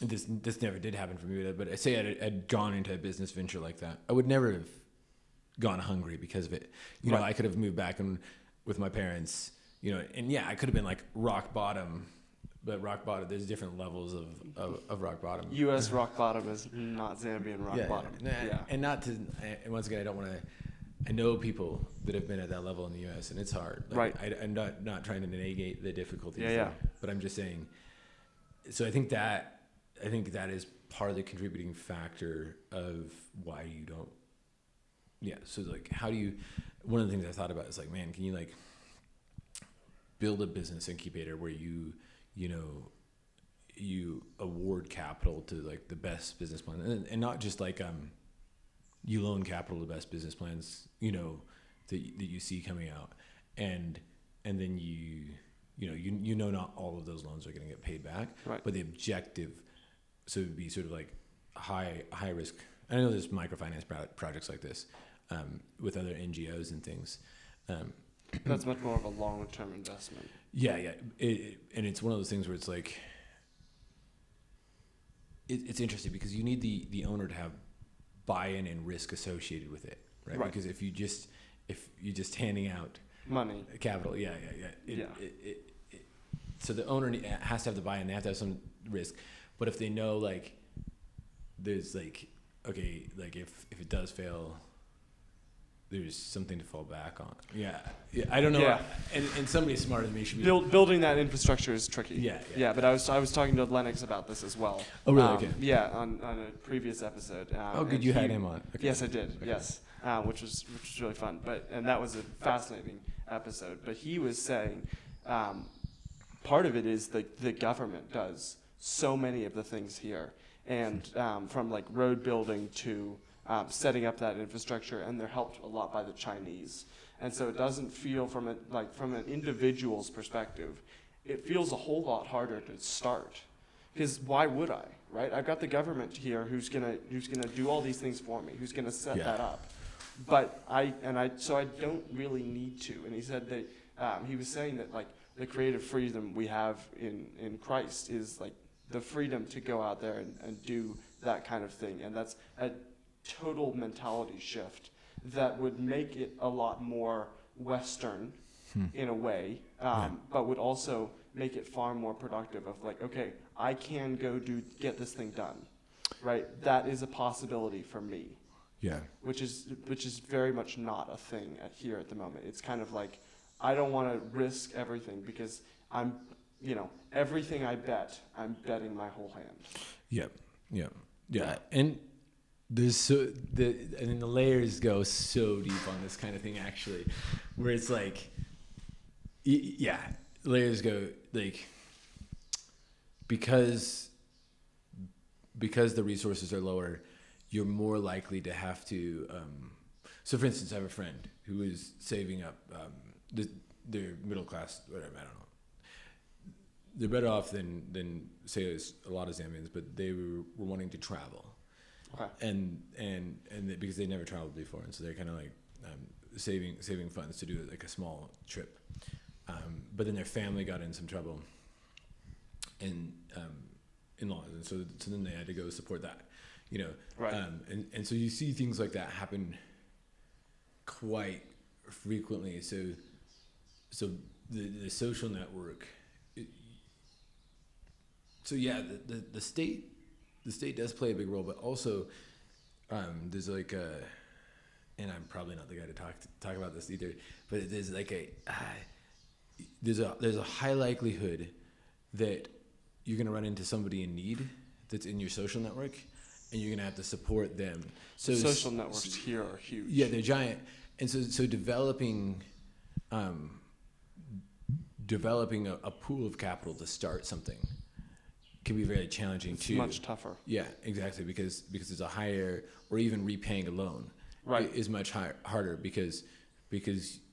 this never did happen for me, but I say I'd gone into a business venture like that, I would never have gone hungry because of it. I could have moved back and with my parents, and I could have been like rock bottom. But rock bottom, there's different levels of rock bottom. U.S. rock bottom is not Zambian rock bottom. And not to, and once again, I don't want to, I know people that have been at that level in the U.S. and it's hard. Like, I'm not trying to negate the difficulties. But I'm just saying, so I think that is part of the contributing factor of why you don't, so like, how do you, one of the things I thought about is like, man, can you like build a business incubator where you award capital to like the best business plan, and not just like you loan capital to the best business plans that you see coming out, and then not all of those loans are going to get paid back, but the objective, so it would be sort of like high risk. I know there's microfinance projects like this with other NGOs and things. That's much more of a long-term investment. And it's one of those things where it's like, it's interesting because you need the owner to have buy-in and risk associated with it, right? Because if you're just handing out money, capital, so the owner has to have the buy-in, they have to have some risk. But if they know, like, there's like, okay, like if it does fail, there's something to fall back on. I don't know. And somebody smarter than me should be building that infrastructure is tricky. But I was talking to Lennox about this as well. Oh, really? Okay. On a previous episode. Good. You had him on. Okay. Yes, I did. Okay. Yes, which was really fun. And that was a fascinating episode. But he was saying, part of it is the government does so many of the things here, and from like road building to setting up that infrastructure, and they're helped a lot by the Chinese. And so it doesn't feel from an individual's perspective, it feels a whole lot harder to start. Because why would I, right? I've got the government here who's gonna do all these things for me, who's gonna set that up. But I don't really need to. And he said that he was saying that like the creative freedom we have in Christ is like the freedom to go out there and do that kind of thing. And that's a total mentality shift that would make it a lot more Western in a way, but would also make it far more productive of like, okay, I can go get this thing done, right? That is a possibility for me. Yeah. Which is very much not a thing here at the moment. It's kind of like, I don't want to risk everything because everything I bet, I'm betting my whole hand. Yeah. And the layers go so deep on this kind of thing actually, where it's like, layers go like, because the resources are lower, you're more likely to have to. So, for instance, I have a friend who is saving up. They're middle class, whatever. I don't know. They're better off than say a lot of Zambians, but they were wanting to travel, and because they never traveled before, and so they're kind of like saving funds to do like a small trip. But then their family got in some trouble, and in-laws, and so then they had to go support that. Right. And so you see things like that happen quite frequently. So the social network. The state does play a big role, but also there's like and I'm probably not the guy to talk about this either, but there's like there's a high likelihood that you're gonna run into somebody in need that's in your social network, and you're gonna have to support them. So social networks here are huge. Yeah, they're giant, and so developing a pool of capital to start something can be very challenging. It's too. Much tougher. Yeah, exactly, because there's a higher, or even repaying a loan, right, is much harder because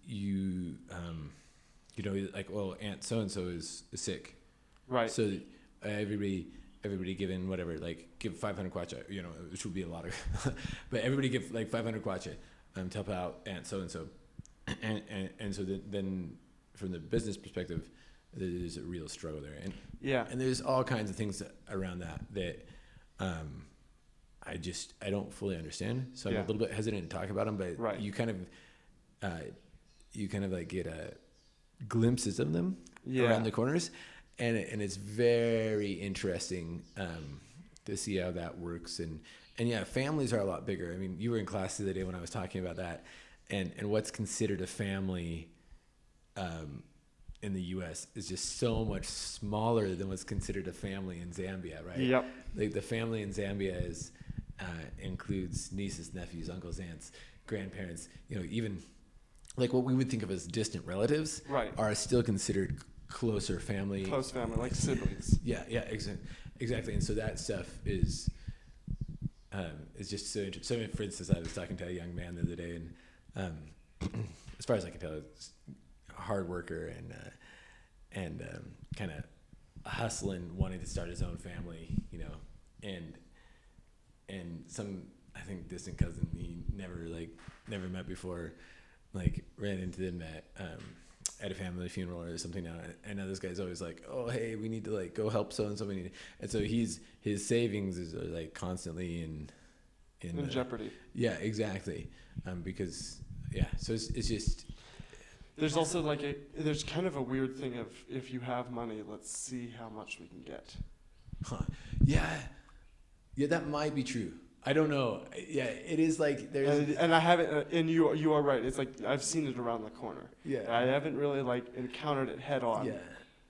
you like, well, Aunt so and so is sick, right? So everybody give in whatever, like give 500 kwacha, which would be a lot of, but everybody give like 500 kwacha to help out Aunt so and so, and so then from the business perspective, there's a real struggle there, and there's all kinds of things around that I don't fully understand, so I'm a little bit hesitant to talk about them, but you kind of like get glimpses of them around the corners, and it's very interesting to see how that works, and families are a lot bigger. I mean, you were in class the other day when I was talking about that, and what's considered a family in the U.S. is just so much smaller than what's considered a family in Zambia, right? Yep. Like the family in Zambia includes nieces, nephews, uncles, aunts, grandparents. Even like what we would think of as distant relatives, are still considered closer family. Close family, like siblings. Yeah, exactly. And so that stuff is just so interesting. So, for instance, I was talking to a young man the other day, and as far as I can tell, it's a hard worker and kind of hustling, wanting to start his own family, and some, I think, distant cousin he never met before, like ran into them at a family funeral or something now, and now this guy's always like, oh hey, we need to like go help so and so, and so his savings is like constantly in jeopardy. Yeah, exactly. Because so it's just. There's also there's kind of a weird thing of, if you have money, let's see how much we can get. Huh. Yeah, that might be true. I don't know. Yeah, it is like there's. And I haven't. And you are right. It's like I've seen it around the corner. Yeah. I haven't really encountered it head on.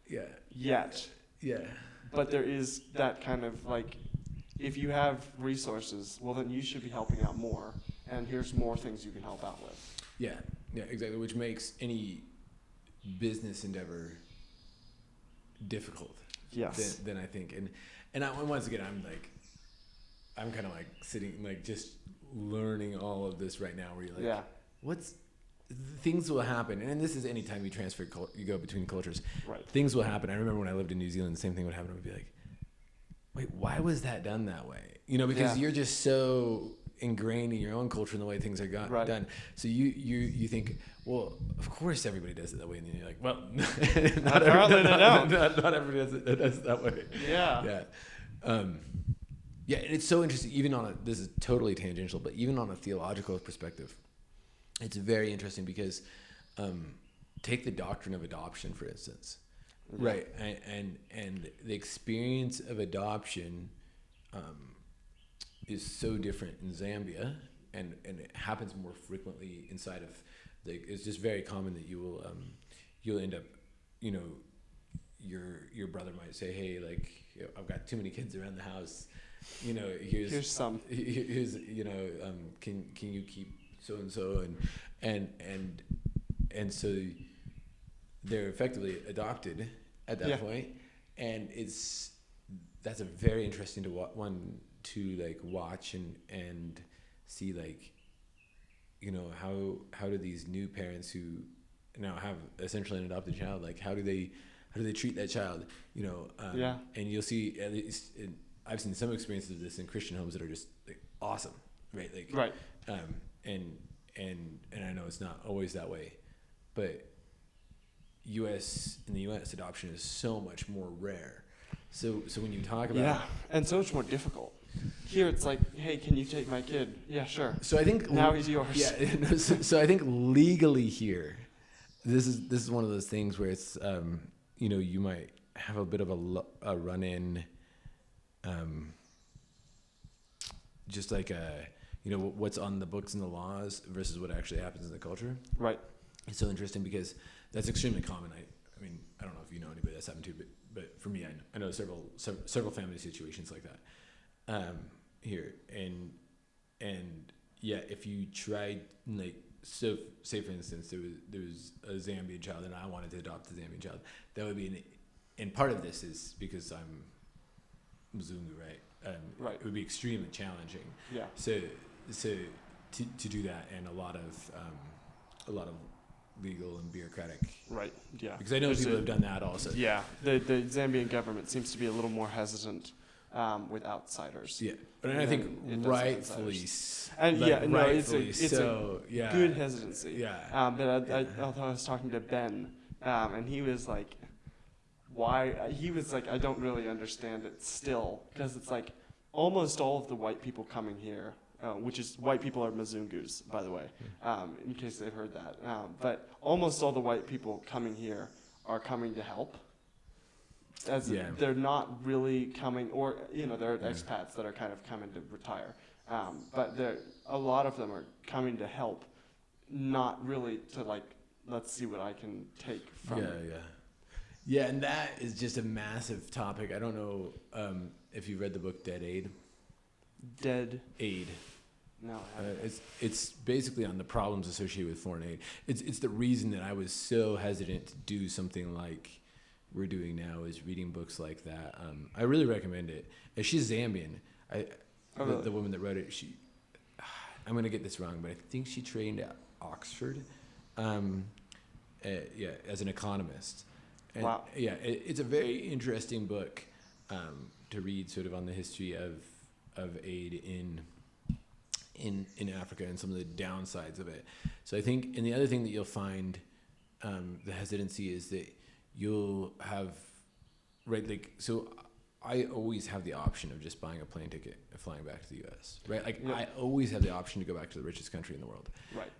Yeah. Yet. Yeah. But there is that kind of if you have resources, well then you should be helping out more, and here's more things you can help out with. Yeah, exactly. Which makes any business endeavor difficult. Yes. Than I think, and once again, I'm like, I'm kind of like sitting, like just learning all of this right now. Where you're like, Yeah. what's things will happen, and this is anytime you transfer, you go between cultures. Right. Things will happen. I remember when I lived in New Zealand, the same thing would happen. I would be like, wait, why was that done that way? You know, because you're just so ingrained in your own culture and the way things are done. So you think, well, of course everybody does it that way, and then you're like, well, not everybody does it that way. Yeah. Yeah, and it's so interesting. Even on this is totally tangential, but even on a theological perspective, it's very interesting because take the doctrine of adoption, for instance, right? And the experience of adoption is so different in Zambia, and it happens more frequently inside of. It's just very common that you'll end up, you know, your brother might say, hey, like, you know, I've got too many kids around the house, you know, here's some, you know, can you keep so and so, and so they're effectively adopted at that point, and that's a very interesting one to like watch and see, like, you know, how do these new parents who now have essentially an adopted child, like how do they treat that child, you know, and you'll see, at least I've seen some experiences of this in Christian homes that are just like awesome, right? Like, and I know it's not always that way, but in the U.S. adoption is so much more rare. So when you talk about and so much more difficult. Here it's like, hey, can you take my kid? Yeah, sure. So I think now he's yours. Yeah. So I think legally here, this is one of those things where it's you know, you might have a bit of a run-in, just like you know, what's on the books and the laws versus what actually happens in the culture. Right. It's so interesting because that's extremely common. I mean, I don't know if you know anybody that's happened to, but for me, I know several family situations like that here, and yeah, if you tried, like, so say for instance there was a Zambian child and I wanted to adopt a Zambian child, that would be and part of this is because I'm Mzungu, right? Right. It would be extremely challenging. Yeah. So to do that, and a lot of legal and bureaucratic. Right. Yeah. Because I know people have done that also. Yeah. The Zambian government seems to be a little more hesitated with outsiders. Yeah, but I think rightfully. And like, it's a good hesitancy. Yeah. But I was talking to Ben, and he was like, why? He was like, I don't really understand it still, because it's like almost all of the white people coming here, which is white people are Mzungus, by the way, in case they've heard that. But almost all the white people coming here are coming to help. They're not really coming, or you know, there are expats that are kind of coming to retire, but a lot of them are coming to help, not really to like, let's see what I can take from. Yeah, and that is just a massive topic. I don't know if you've read the book Dead Aid. Dead Aid. No, I haven't. It's basically on the problems associated with foreign aid. It's the reason that I was so hesitant to do something like we're doing now, is reading books like that. I really recommend it. And she's Zambian. The woman that wrote it, I'm gonna get this wrong, but I think she trained at Oxford, as an economist. And wow. Yeah, it's a very interesting book to read, sort of on the history of aid in Africa and some of the downsides of it. So I think, and the other thing that you'll find, the hesitancy is that you'll have, right, like, so I always have the option of just buying a plane ticket and flying back to the U.S., right? Like, I always have the option to go back to the richest country in the world.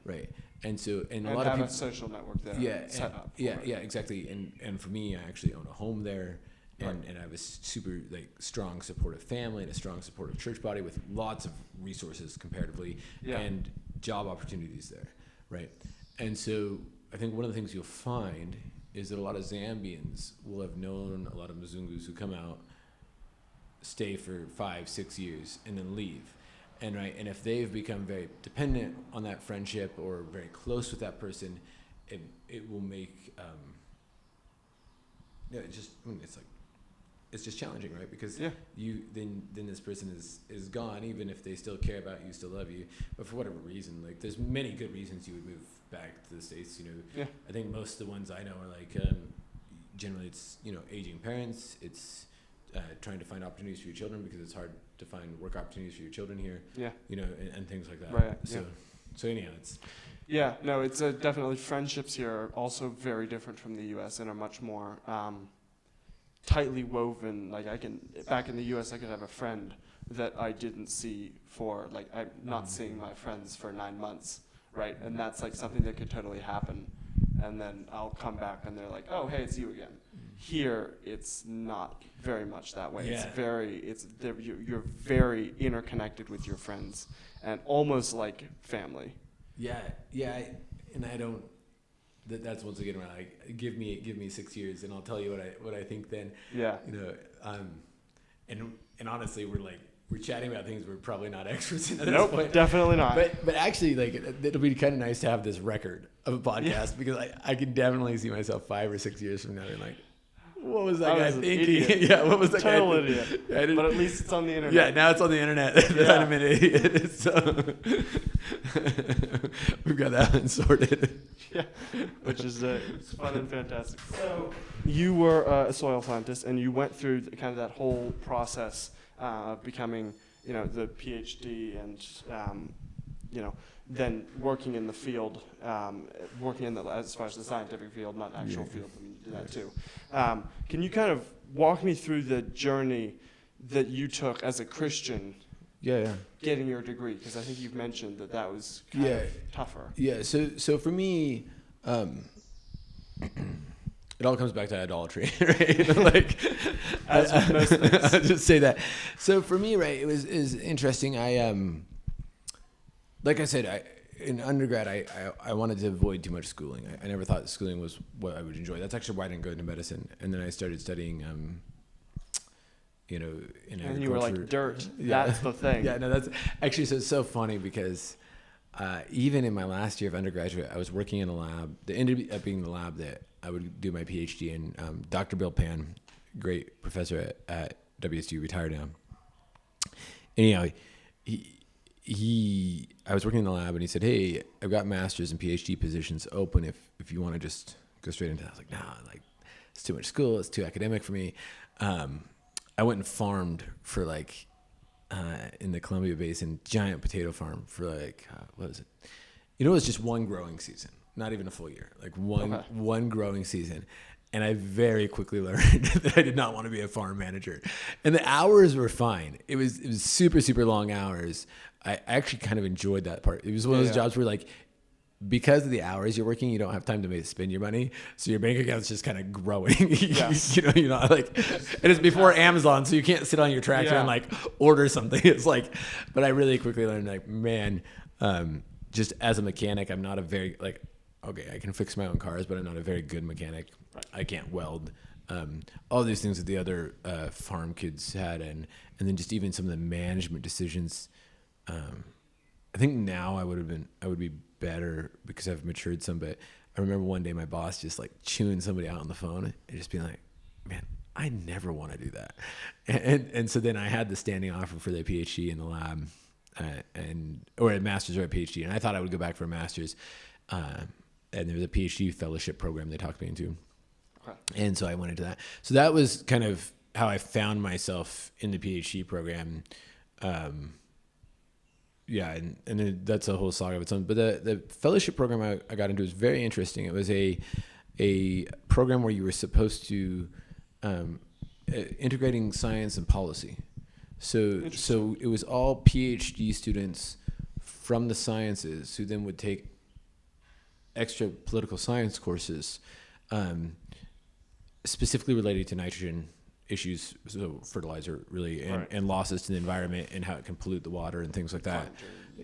Right. And so, and a lot of people, have a social network there set up. Yeah, exactly. And for me, I actually own a home there. And I have a super, like, strong supportive family and a strong supportive church body with lots of resources comparatively and job opportunities there, right? And so I think one of the things you'll find is that a lot of Zambians will have known a lot of Mzungus who come out, stay for 5-6 years, and then leave. And if they've become very dependent on that friendship or very close with that person, it will make it's like it's just challenging, right? Because Yeah. you then this person is gone, even if they still care about you, still love you, but for whatever reason, like there's many good reasons you would move back to the States. Yeah. I think most of the ones I know are like generally it's aging parents, it's trying to find opportunities for your children because it's hard to find work opportunities for your children here. Yeah. And things like that. Right. So anyhow, it's Yeah, no, it's definitely friendships here are also very different from the U.S. and are much more tightly woven. Like back in the U.S., I could have a friend that I didn't see for, like, I'm not seeing my friends for 9 months, right? And that's like something that could totally happen. And then I'll come back and they're like, oh, hey, it's you again. Here, it's not very much that way. Yeah. You're very interconnected with your friends and almost like family. Yeah, and I don't. That's once again like give me 6 years and I'll tell you what I think then. Yeah. And honestly, we're chatting about things we're probably not experts in at this Nope, point. definitely not. But actually, like it'll be kind of nice to have this record of a podcast because I can definitely see myself 5 or 6 years from now and like, what was that guy thinking? Yeah, what was that guy? Total idiot. But at least it's on the internet. Yeah, now it's on the internet. Yeah. I'm an idiot. So we've got that one sorted. Yeah, which is it's fun and fantastic. So you were a soil scientist, and you went through kind of that whole process of becoming, the PhD, and then working in the field, as far as the scientific field, not actual field. I mean, you did that too. Can you kind of walk me through the journey that you took as a Christian? Yeah. Getting your degree, because I think you've mentioned that was kind of tougher. Yeah. So for me, it all comes back to idolatry, right? Like, as with most things. I'll just say that. So for me, right, it was interesting. Like I said, in undergrad, I wanted to avoid too much schooling. I never thought schooling was what I would enjoy. That's actually why I didn't go into medicine. And then I started studying, in agriculture. And you were like, dirt. Yeah. That's the thing. Yeah, no, that's actually so it's so funny because even in my last year of undergraduate, I was working in a lab. That ended up being the lab that I would do my PhD in. Dr. Bill Pan, great professor at WSU, retired now. Anyhow, I was working in the lab and he said, hey, I've got master's and PhD positions open if you want to just go straight into that. I was like, nah, like it's too much school. It's too academic for me. I went and farmed for in the Columbia Basin, giant potato farm for what is it? It was just one growing season, not even a full year, one growing season. And I very quickly learned that I did not want to be a farm manager. And the hours were fine. It was super, super long hours. I actually kind of enjoyed that part. It was one of those jobs where because of the hours you're working, you don't have time to spend your money. So your bank account's just kind of growing. Yes. And it's before Amazon, so you can't sit on your tractor and order something. It's but I really quickly learned, just as a mechanic, I'm not a very okay, I can fix my own cars, but I'm not a very good mechanic. Right. I can't weld. All these things that the other farm kids had, and then just even some of the management decisions. I think now I would be better because I've matured some. But I remember one day my boss just chewing somebody out on the phone and just being like, "Man, I never want to do that." And so then I had the standing offer for the PhD in the lab, or a master's or a PhD, and I thought I would go back for a master's. And there was a PhD fellowship program they talked me into. Okay. And so I went into that. So that was kind of how I found myself in the PhD program. And then that's a whole saga of its own. But the fellowship program I got into was very interesting. It was a program where you were supposed to integrating science and policy. So it was all PhD students from the sciences who then would take extra political science courses, specifically related to nitrogen issues, so fertilizer really, and losses to the environment and how it can pollute the water and things like that.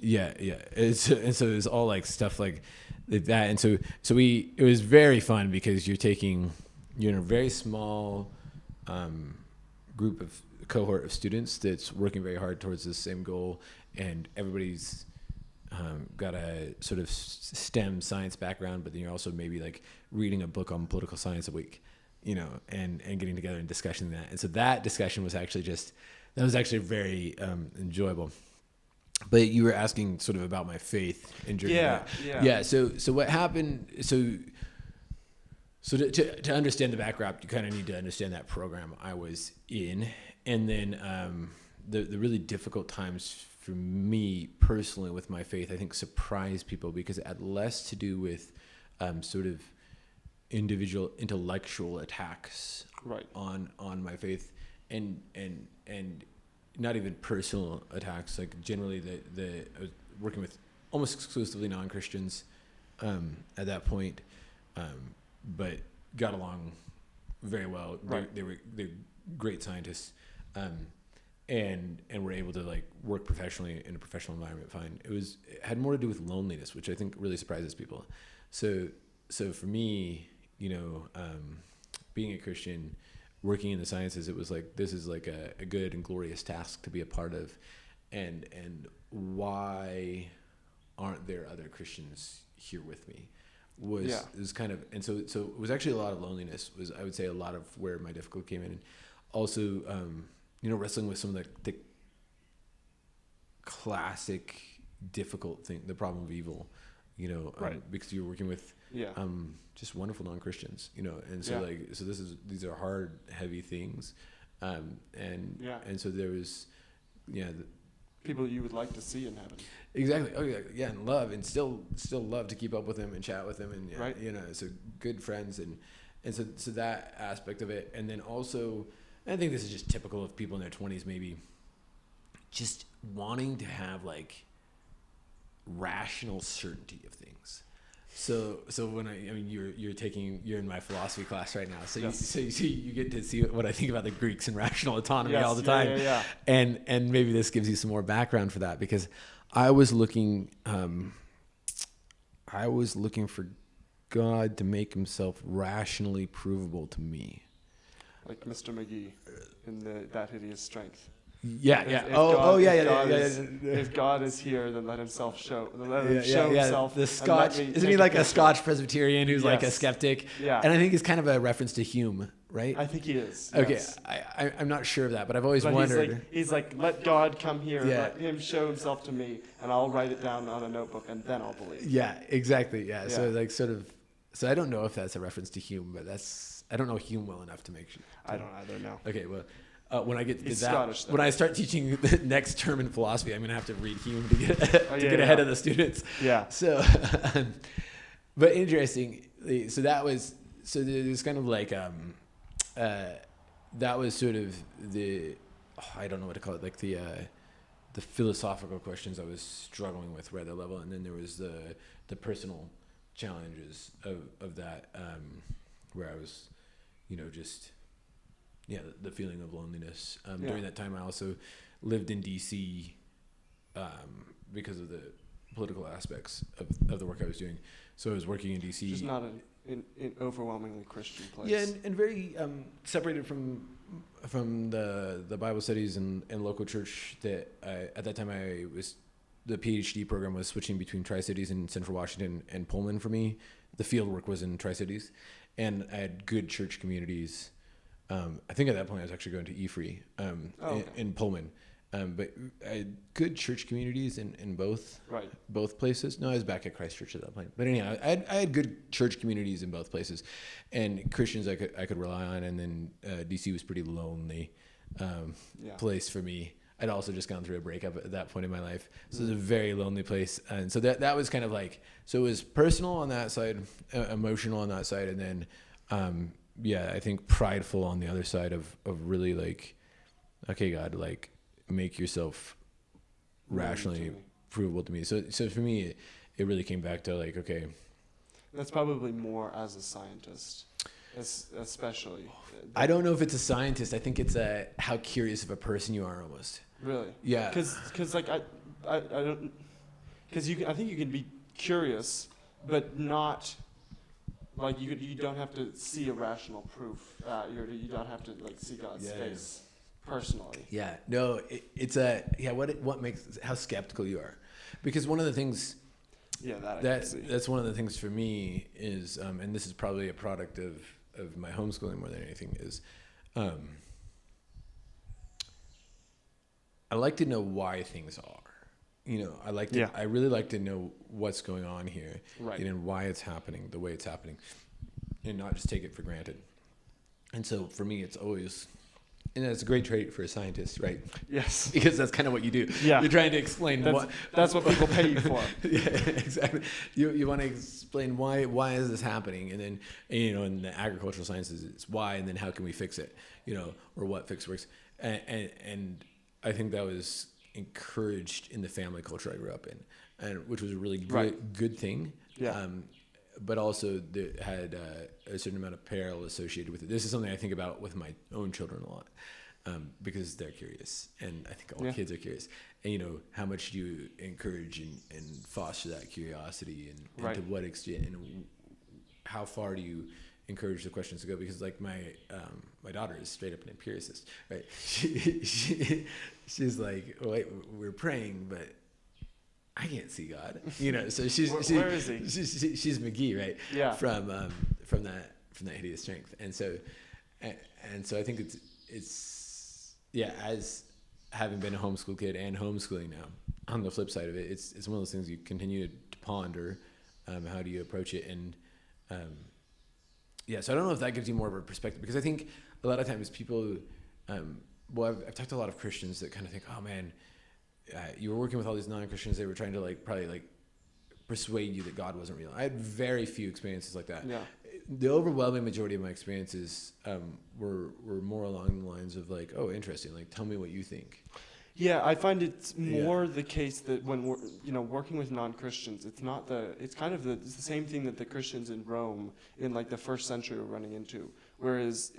Yeah. And so it was all stuff like that. And so it was very fun because you're in a very small cohort of students that's working very hard towards the same goal, and everybody's got a sort of STEM science background, but then you're also maybe reading a book on political science a week. and getting together and discussing that. And so that discussion was actually very enjoyable. But you were asking sort of about my faith and journey. Yeah. So what happened? So to understand the background, you kind of need to understand that program I was in, and then the really difficult times for me personally with my faith, I think, surprised people because it had less to do with sort of individual intellectual attacks on my faith, and not even personal attacks. Like generally, I was working with almost exclusively non-Christians at that point, but got along very well. They were great scientists, and were able to like work professionally in a professional environment. Fine. It had more to do with loneliness, which I think really surprises people. So for me, being a Christian, working in the sciences, it was like, this is like a good and glorious task to be a part of. And why aren't there other Christians here with me? Was kind of, and so it was actually a lot of loneliness was, I would say, a lot of where my difficulty came in. And also, wrestling with some of the classic difficult thing, the problem of evil, because you're working with just wonderful non-Christians, and so these are hard, heavy things, and so there was people you would like to see in heaven. Exactly. Oh yeah, and love, and still love to keep up with them and chat with them, and so good friends, and so that aspect of it, and then also, I think this is just typical of people in their 20s, maybe just wanting to have like rational certainty of things. So when you're in my philosophy class right now. So you get to see what I think about the Greeks and rational autonomy all the time. Yeah. And maybe this gives you some more background for that, because I was looking for God to make himself rationally provable to me. Like Mr. McGee in That Hideous Strength. Yeah. If God is here, then let himself show. Let him show himself. The Scotch, isn't he like a Scotch Presbyterian who's like a skeptic? Yeah. And I think he's kind of a reference to Hume, right? I think he is. Okay. Yes. I'm not sure of that, but I've always wondered. He's like, let God come here, let him show himself to me, and I'll write it down on a notebook, and then I'll believe. Yeah, exactly. Yeah. So like so I don't know if that's a reference to Hume, but I don't know Hume well enough to make sure. I don't either, no. Okay, well. When I get to that, Scottish, when I start teaching the next term in philosophy, I'm going to have to read Hume to get ahead of the students. Yeah. So, but interesting. So there's kind of like, that was sort of I don't know what to call it, like the philosophical questions I was struggling with right at that level. And then there was the personal challenges of that, where I was, just, the feeling of loneliness. During that time, I also lived in D.C. Because of the political aspects of the work I was doing. So I was working in D.C. Just not an overwhelmingly Christian place. Yeah, and very separated from the Bible studies and local church that at that time the PhD program was switching between Tri-Cities and Central Washington and Pullman for me. The field work was in Tri-Cities, and I had good church communities. I think at that point I was actually going to E-Free in Pullman, but I had good church communities in both places. No, I was back at Christ Church at that point. But anyhow, I had good church communities in both places, and Christians I could rely on. And then DC was pretty lonely place for me. I'd also just gone through a breakup at that point in my life, so it was a very lonely place. And so that was kind of like, so it was personal on that side, emotional on that side, and then. I think prideful on the other side of really like, okay, God, like make yourself rationally provable to me. So for me, it really came back to like, okay. That's probably more as a scientist, especially. I don't know if it's a scientist. I think it's how curious of a person you are almost. Really? Yeah. Because like I don't, because I think you can be curious, but not. Like you don't have to see a rational proof. You don't have to like see God's face personally. Yeah. No. It's what makes how skeptical you are, because one of the things. Yeah, that's one of the things for me is, and this is probably a product of of my homeschooling more than anything is, I like to know why things are. I really like to know what's going on here, Right. and why it's happening the way it's happening, and not just take it for granted. And so for me, it's always, and that's a great trait for a scientist, right? Yes. Because that's kind of what you do. Yeah. You're trying to explain that's what people pay you for. Yeah, exactly. You want to explain why is this happening, and then in the agricultural sciences it's why, and then how can we fix it, or what fix works, and I think that was encouraged in the family culture I grew up in, and which was a really good thing. Yeah. But also that had a certain amount of peril associated with it. This is something I think about with my own children a lot, because they're curious, and I think all kids are curious. And how much do you encourage and foster that curiosity, and to what extent, and how far do you encourage the questions to go? Because like my daughter is straight up an empiricist, right? She's like, wait, we're praying, but I can't see God, So she's where is he? She's McGee, right? Yeah. From that hideous strength, and so I think it's as having been a homeschool kid and homeschooling now. On the flip side of it, it's one of those things you continue to ponder. How do you approach it? And so I don't know if that gives you more of a perspective, because I think a lot of times people, I've talked to a lot of Christians that kind of think, oh man, you were working with all these non-Christians. They were trying to probably persuade you that God wasn't real. I had very few experiences like that. Yeah. The overwhelming majority of my experiences were more along the lines of oh, interesting. Tell me what you think. Yeah, I find it's more the case that when we're working with non-Christians, it's kind of the same thing that the Christians in Rome in the first century were running into. Whereas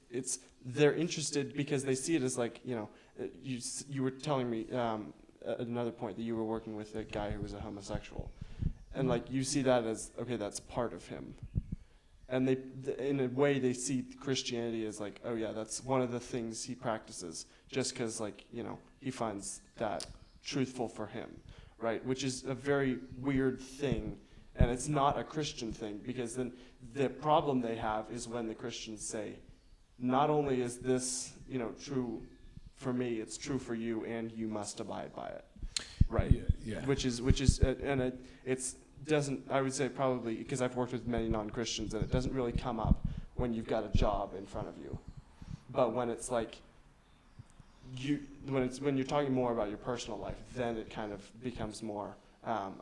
it's they're interested because they see it as you were telling me at another point that you were working with a guy who was a homosexual, and you see that as, okay, that's part of him, and in a way they see Christianity as oh yeah, that's one of the things he practices, just because he finds that truthful for him, right? Which is a very weird thing, and it's not a Christian thing, because then the problem they have is when the Christians say, not only is this true for me, it's true for you, and you must abide by it, right? Yeah. Which is and it's doesn't, I would say, probably because I've worked with many non-Christians, and it doesn't really come up when you've got a job in front of you, but when it's when you're talking more about your personal life, then it kind of becomes more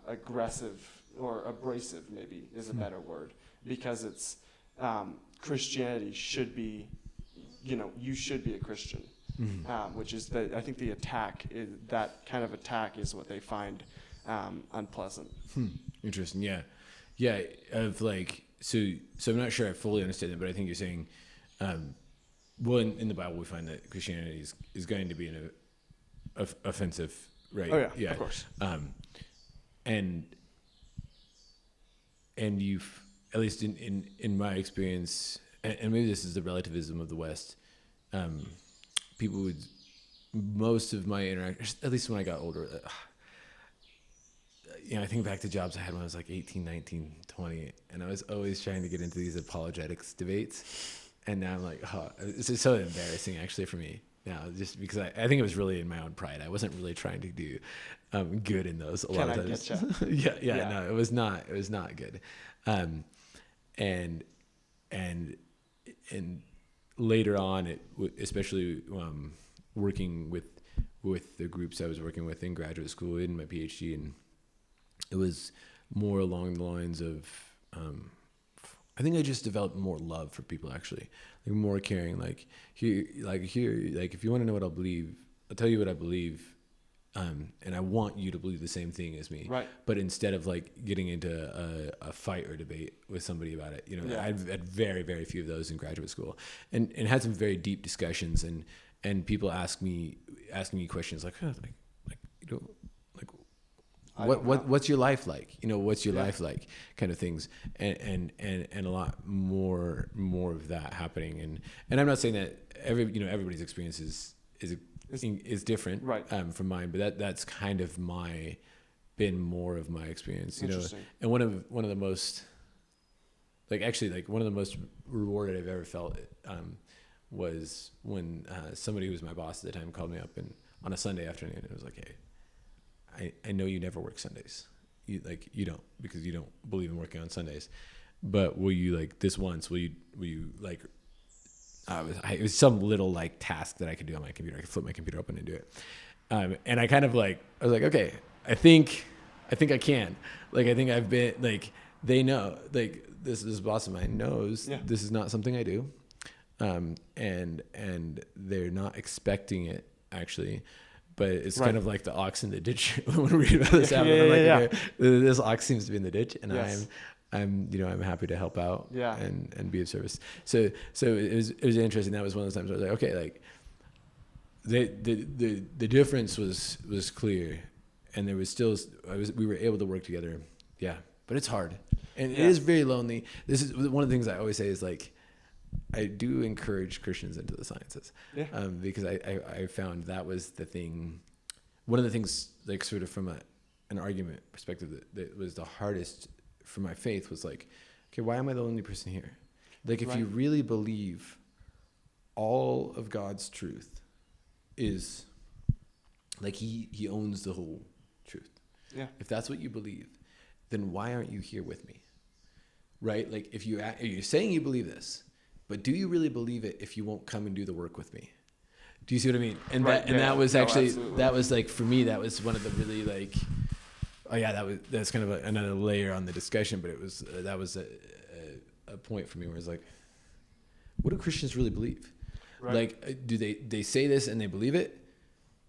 aggressive or abrasive, maybe is a better word, because it's Christianity should be, you should be a Christian. Mm-hmm. Which is I think the attack is, that kind of attack is what they find unpleasant. Interesting. Yeah. Of so I'm not sure I fully understand it, but I think you're saying, well, in the Bible we find that Christianity is going to be an offensive, right? Oh yeah, of course. And you've, at least in my experience, and maybe this is the relativism of the West. People would, most of my interactions, at least when I got older, I think back to jobs I had when I was 18, 19, 20, and I was always trying to get into these apologetics debates. And now I'm it's just so embarrassing actually for me now, just because I think it was really in my own pride. I wasn't really trying to do good in those a lot of times. Yeah, no, it was not good. And later on, especially working with the groups I was working with in graduate school, in my PhD, and it was more along the lines of, I think I just developed more love for people, actually, more caring. Here, if you want to know what I'll believe, I'll tell you what I believe. And I want you to believe the same thing as me. Right. But instead of getting into a fight or debate with somebody about it, I had very, very few of those in graduate school, and had some very deep discussions, and people asking me questions what's your life like? What's your life like? Kind of things, and a lot more of that happening. And I'm not saying that everybody's experience is different, right, from mine, but that's kind of been more of my experience, Interesting. And one of the most like actually like one of the most rewarded I've ever felt was when somebody who was my boss at the time called me up and on a Sunday afternoon and was like, hey, I know you never work Sundays. You don't, because you don't believe in working on Sundays, but will you, like, this once, will you like, it was some little like task that I could do on my computer. I could flip my computer open and do it. And I kind of like, I was like, okay, I think I can. Like, I think I've been, like, they know, like, this boss of mine knows this is not something I do. And they're not expecting it, actually. But it's kind of like the ox in the ditch when we read about this happening. Okay, this ox seems to be in the ditch, and I'm happy to help out and be of service. So it was interesting. That was one of those times where I was like, okay, like the difference was clear, and there was still we were able to work together. Yeah, but it's hard, and it is very lonely. This is one of the things I always say is, like, I do encourage Christians into the sciences, because I found that was the thing. One of the things, like, sort of from an argument perspective that was the hardest for my faith was like, okay, why am I the only person here? Like, if you really believe all of God's truth is, like, he owns the whole truth. Yeah. If that's what you believe, then why aren't you here with me? Right? Like, if you're saying you believe this, but do you really believe it if you won't come and do the work with me? Do you see what I mean? And that was actually, that was, like, for me, that was one of the really, like, that's kind of another layer on the discussion, but that was a point for me where it's like, what do Christians really believe? Right. Like, do they say this and they believe it,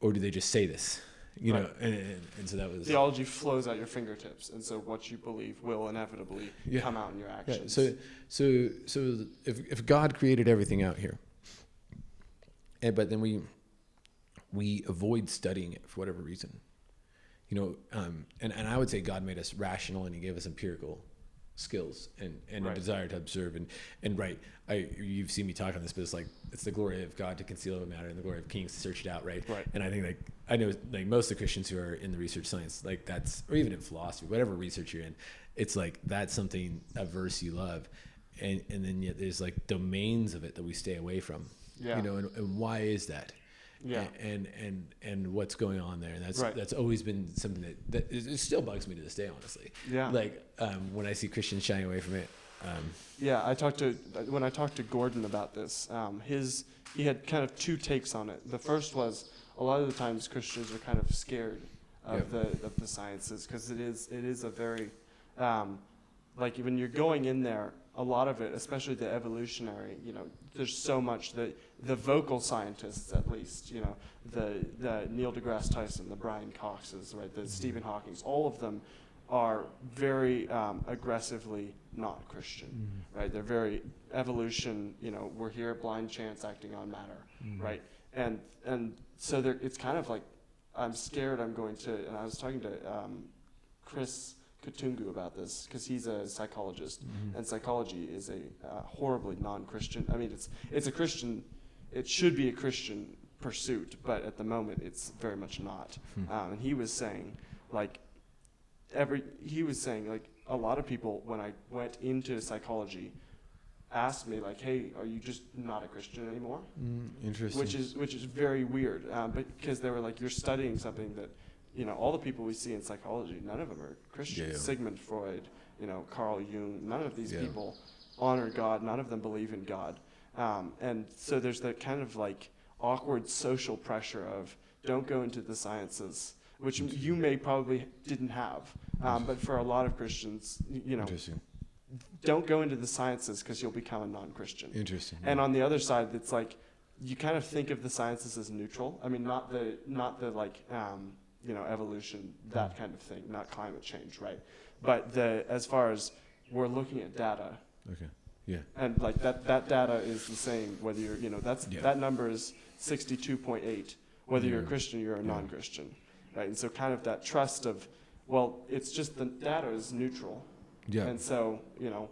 or do they just say this? You know, and so that was, theology flows at your fingertips, and so what you believe will inevitably come out in your actions. Yeah. So if God created everything out here, but then we avoid studying it for whatever reason, you know, and I would say God made us rational, and He gave us empirical skills and a desire to observe and you've seen me talk on this, but it's like, it's the glory of God to conceal a matter and the glory of kings to search it out, right? And I think, like, I know, like, most of the Christians who are in the research science, like, that's, or even in philosophy, whatever research you're in, it's like, that's something, a verse you love, and then yet there's, like, domains of it that we stay away from, you know, and why is that? And what's going on there? And that's always been something that it still bugs me to this day, honestly. Like, when I see Christians shying away from it. When I talked to Gordon about this, he had kind of two takes on it. The first was, a lot of the times Christians are kind of scared of the sciences, because it is a very, like, when you're going in there, a lot of it, especially the evolutionary, you know, there's so much that the vocal scientists, at least, you know, the Neil deGrasse Tyson, the Brian Coxes, right, the Stephen Hawking's, all of them are very aggressively not Christian, right? They're very evolution, you know, we're here, blind chance acting on matter, right? And so it's kind of like, I'm scared I'm going to, and I was talking to Chris Katungu about this, because he's a psychologist, and psychology is a horribly non-Christian. I mean, it's a Christian. It should be a Christian pursuit, but at the moment, it's very much not. And he was saying, like, a lot of people, when I went into psychology, asked me, like, hey, are you just not a Christian anymore? Interesting. Which is very weird, but because they were like, you're studying something that, you know, all the people we see in psychology, none of them are Christians. Sigmund Freud, you know, Carl Jung, none of these people honor God. None of them believe in God. And so there's that kind of, like, awkward social pressure of, don't go into the sciences, which you may probably didn't have. But for a lot of Christians, you know, don't go into the sciences because you'll become a non-Christian. Interesting. And on the other side, it's like, you kind of think of the sciences as neutral. I mean, not the like, you know, evolution, that kind of thing, not climate change, right? But as far as we're looking at data. Okay. Yeah. And, like, that data is the same whether you're, you know, that number is 62.8, whether you're a Christian or you're a non-Christian, right? And so kind of that trust of, well, it's just the data is neutral. Yeah. And so, you know,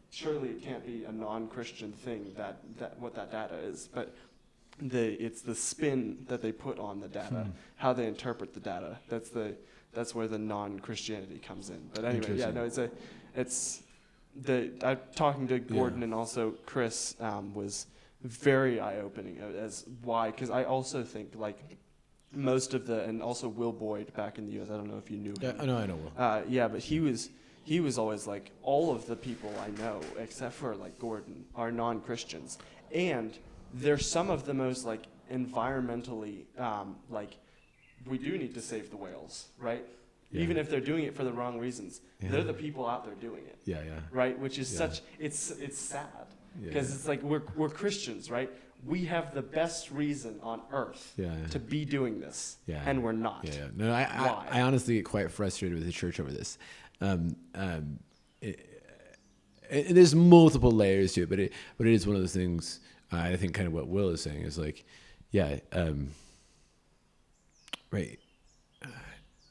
surely it can't be a non-Christian thing that what that data is, but it's the spin that they put on the data, how they interpret the data. That's where the non-Christianity comes in. But anyway, Talking to Gordon and also Chris was very eye-opening as why, because I also think like most of and also Will Boyd back in the U.S. I don't know if you knew him. I know Will. But he was always like, all of the people I know except for like Gordon are non-Christians, and they're some of the most like environmentally like, we do need to save the whales, right? Yeah. Even if they're doing it for the wrong reasons, they're the people out there doing it. Yeah. Right, which is it's sad because it's like we're Christians, right? We have the best reason on earth to be doing this, and we're not. Yeah. No, I honestly get quite frustrated with the church over this. There's multiple layers to it, but it is one of those things. I think kind of what Will is saying is like, right.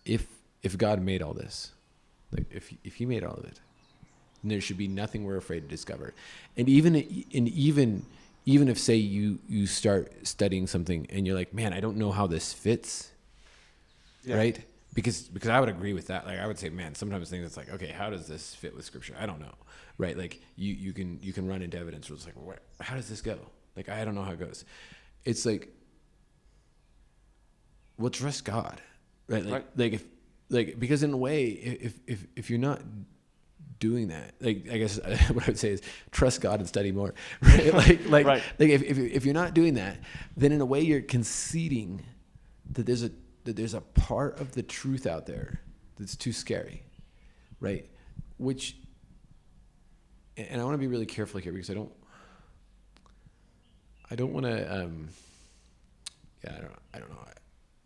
If God made all this, like if He made all of it, then there should be nothing we're afraid to discover. And even if say you start studying something and you're like, man, I don't know how this fits, right? Because I would agree with that. Like I would say, man, sometimes things it's like, okay, how does this fit with Scripture? I don't know, right? Like you can run into evidence where it's like, how does this go? Like I don't know how it goes. It's like, well, trust God, right? Like because in a way, if you're not doing that, like I guess what I would say is trust God and study more, right? Like if you're not doing that, then in a way you're conceding that there's a part of the truth out there that's too scary, right? Which, and I want to be really careful here because I don't want to I don't know.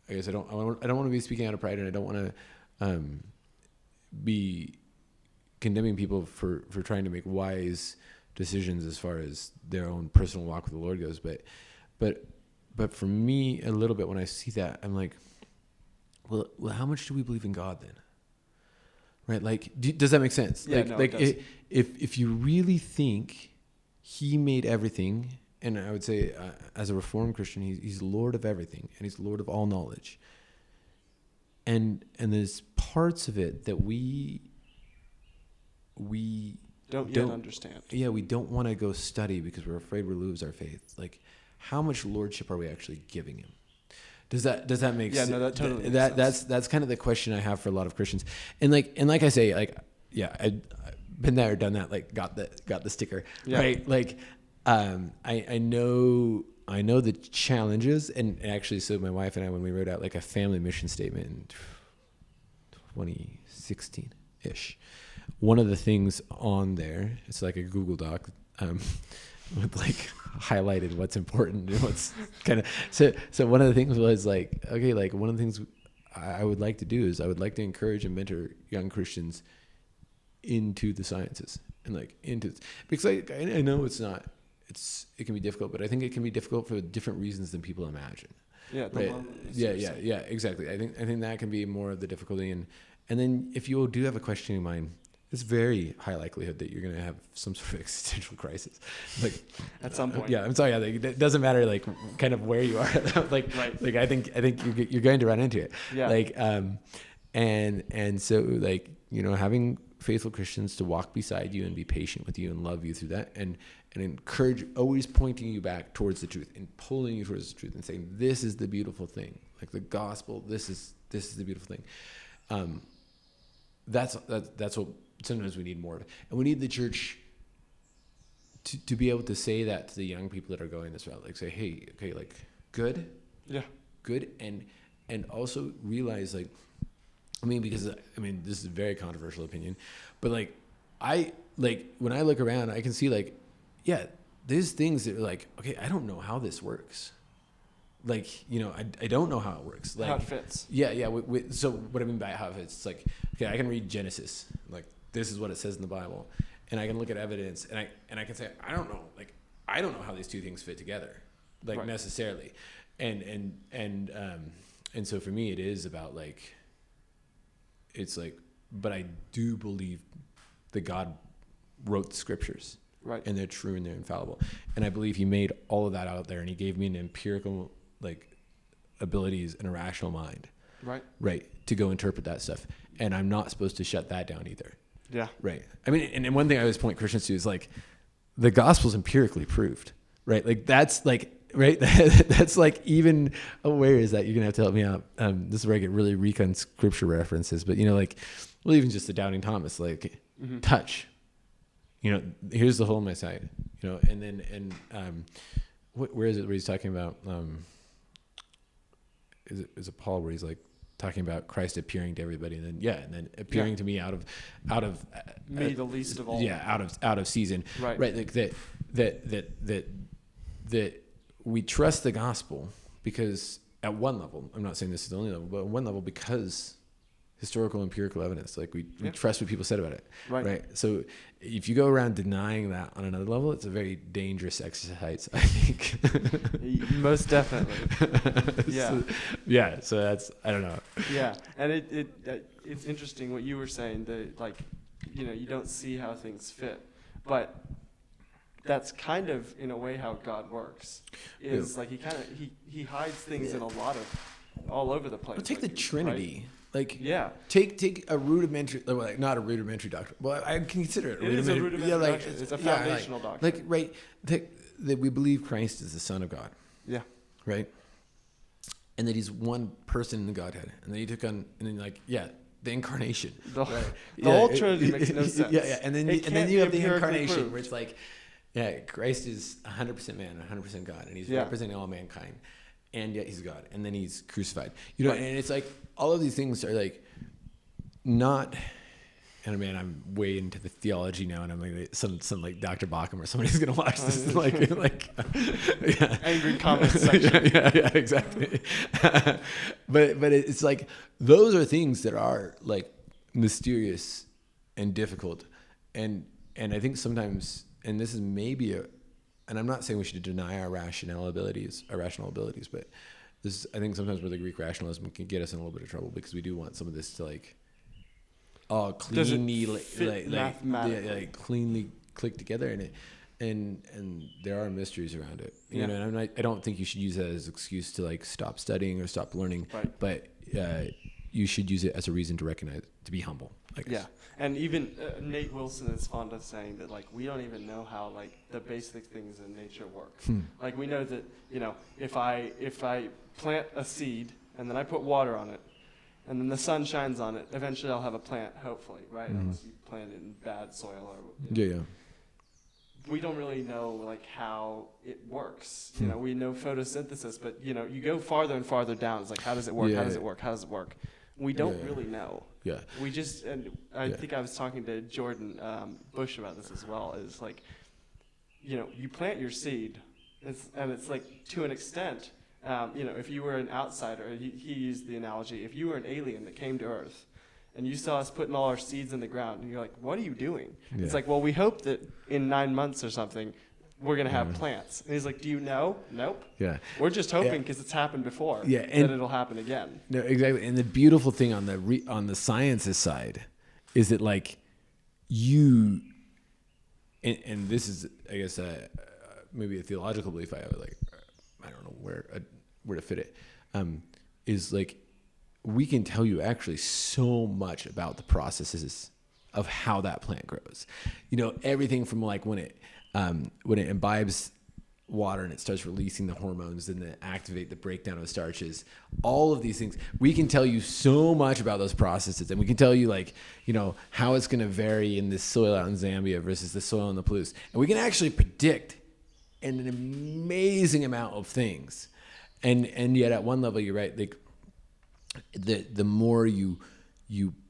I guess I don't want to be speaking out of pride, and I don't want to be condemning people for trying to make wise decisions as far as their own personal walk with the Lord goes. But for me, a little bit when I see that, I'm like, well, how much do we believe in God then? Right? Like, does that make sense? Yeah, no, it does. If you really think He made everything, and I would say as a Reformed Christian, He's Lord of everything, and He's Lord of all knowledge. And there's parts of it that we don't yet understand. Yeah, we don't want to go study because we're afraid we'll lose our faith. Like, how much lordship are we actually giving Him? Does that make sense? Yeah, no, that totally makes sense. That's kind of the question I have for a lot of Christians. And like I say, like, yeah, I've been there, done that, like got the sticker, right? Like, I know the challenges, and actually, so my wife and I, when we wrote out like a family mission statement in 2016-ish, one of the things on there, it's like a Google Doc, with like highlighted what's important and what's kind of, so one of the things was like, okay, like one of the things I would like to do is I would like to encourage and mentor young Christians into the sciences and like because I know it can be difficult, but I think it can be difficult for different reasons than people imagine. Yeah. Right? Yeah, exactly. I think that can be more of the difficulty. And then if you do have a question in mind, it's very high likelihood that you're going to have some sort of existential crisis, like at some point. Yeah, I'm sorry. Yeah, like, it doesn't matter, like kind of where you are. Like, right. Like I think you're going to run into it. Yeah. Like, and so like, you know, having faithful Christians to walk beside you and be patient with you and love you through that, and encourage, always pointing you back towards the truth and pulling you towards the truth and saying, this is the beautiful thing, like the gospel. This is the beautiful thing. That's what sometimes we need more of, and we need the church to be able to say that to the young people that are going this route, like say, hey, okay, like good, and also realize, like, because this is a very controversial opinion, but like when I look around, I can see like, yeah, there's things that are like, okay, I don't know how this works. Like, you know, I don't know how it works. Like, how it fits. Yeah. So what I mean by how it fits, it's like, okay, I can read Genesis, like this is what it says in the Bible, and I can look at evidence, and I can say, I don't know how these two things fit together, like right. necessarily, and so for me, it is about like, it's like, but I do believe that God wrote the scriptures. Right. And they're true and they're infallible. And I believe He made all of that out there, and He gave me an empirical, like, abilities and a rational mind. Right. To go interpret that stuff. And I'm not supposed to shut that down either. Yeah. Right. I mean, and one thing I always point Christians to is like the gospel's empirically proved, right? Like that's like, right. That's like, even, where is that? You're going to have to help me out. This is where I get really weak on scripture references, but like, well, even just the doubting Thomas, like touch, here's the hole in my side, and then, where is it where he's talking about, is it Paul where he's like talking about Christ appearing to everybody, and then appearing to me out of me, the least of all. Yeah. Out of season. Right. Right. Like that we trust the gospel because at one level, I'm not saying this is the only level, but at one level, because historical empirical evidence, like we trust what people said about it. Right. So if you go around denying that on another level, it's a very dangerous exercise, I think. Most definitely. Yeah. So that's, I don't know. Yeah. And it's interesting what you were saying, that like, you don't see how things fit, but that's kind of in a way how God works, is like he hides things in all over the place. But take the Trinity. Right? Like, take a rudimentary, like not a rudimentary doctrine. Well, I consider it. It is a rudimentary doctrine. It's a foundational doctrine. Like, right, that we believe Christ is the Son of God. Yeah. Right. And that he's one person in the Godhead, and then he took on, and then the incarnation. The whole Trinity makes no sense. Yeah. And then you have the incarnation, proved. Where it's like, Christ is 100% man, 100% God, and he's representing all mankind, and yet he's God, and then he's crucified. And it's like all of these things are like not. And man, I'm way into the theology now, and I'm like some like Dr. Bauckham or somebody's gonna watch this like angry comment section. Yeah, exactly. but it's like those are things that are like mysterious and difficult, and I think sometimes. And this is maybe and I'm not saying we should deny our rational abilities, but this is, I think sometimes where the Greek rationalism can get us in a little bit of trouble, because we do want some of this to like all cleanly like cleanly click together, and there are mysteries around it. And I don't think you should use that as an excuse to like stop studying or stop learning, but you should use it as a reason to recognize, to be humble. Yeah. And even Nate Wilson is fond of saying that, like, we don't even know how, like, the basic things in nature work. Like, we know that, if I plant a seed and then I put water on it and then the sun shines on it, eventually I'll have a plant, hopefully, right? Unless you plant it in bad soil or we don't really know, like, how it works. We know photosynthesis, but, you go farther and farther down. It's like, how does it work? How does it work? How does it work? We don't really know. Yeah. We just, and I think I was talking to Jordan Bush about this as well, is like, you plant your seed, and it's like, to an extent, if you were an outsider, he used the analogy, if you were an alien that came to Earth, and you saw us putting all our seeds in the ground, and you're like, what are you doing? Yeah. It's like, well, we hope that in 9 months or something, we're going to have plants. And he's like, do you know? Nope. Yeah. We're just hoping because it's happened before that it'll happen again. No, exactly. And the beautiful thing on the sciences side is that, like, you, and this is, I guess, maybe a theological belief I have, like, I don't know where to fit it, is like, we can tell you actually so much about the processes of how that plant grows. Everything from like when it imbibes water and it starts releasing the hormones and then activate the breakdown of starches, all of these things, we can tell you so much about those processes, and we can tell you, like, how it's going to vary in this soil out in Zambia versus the soil in the Palouse. And we can actually predict an amazing amount of things. And yet at one level, you're right, like the more you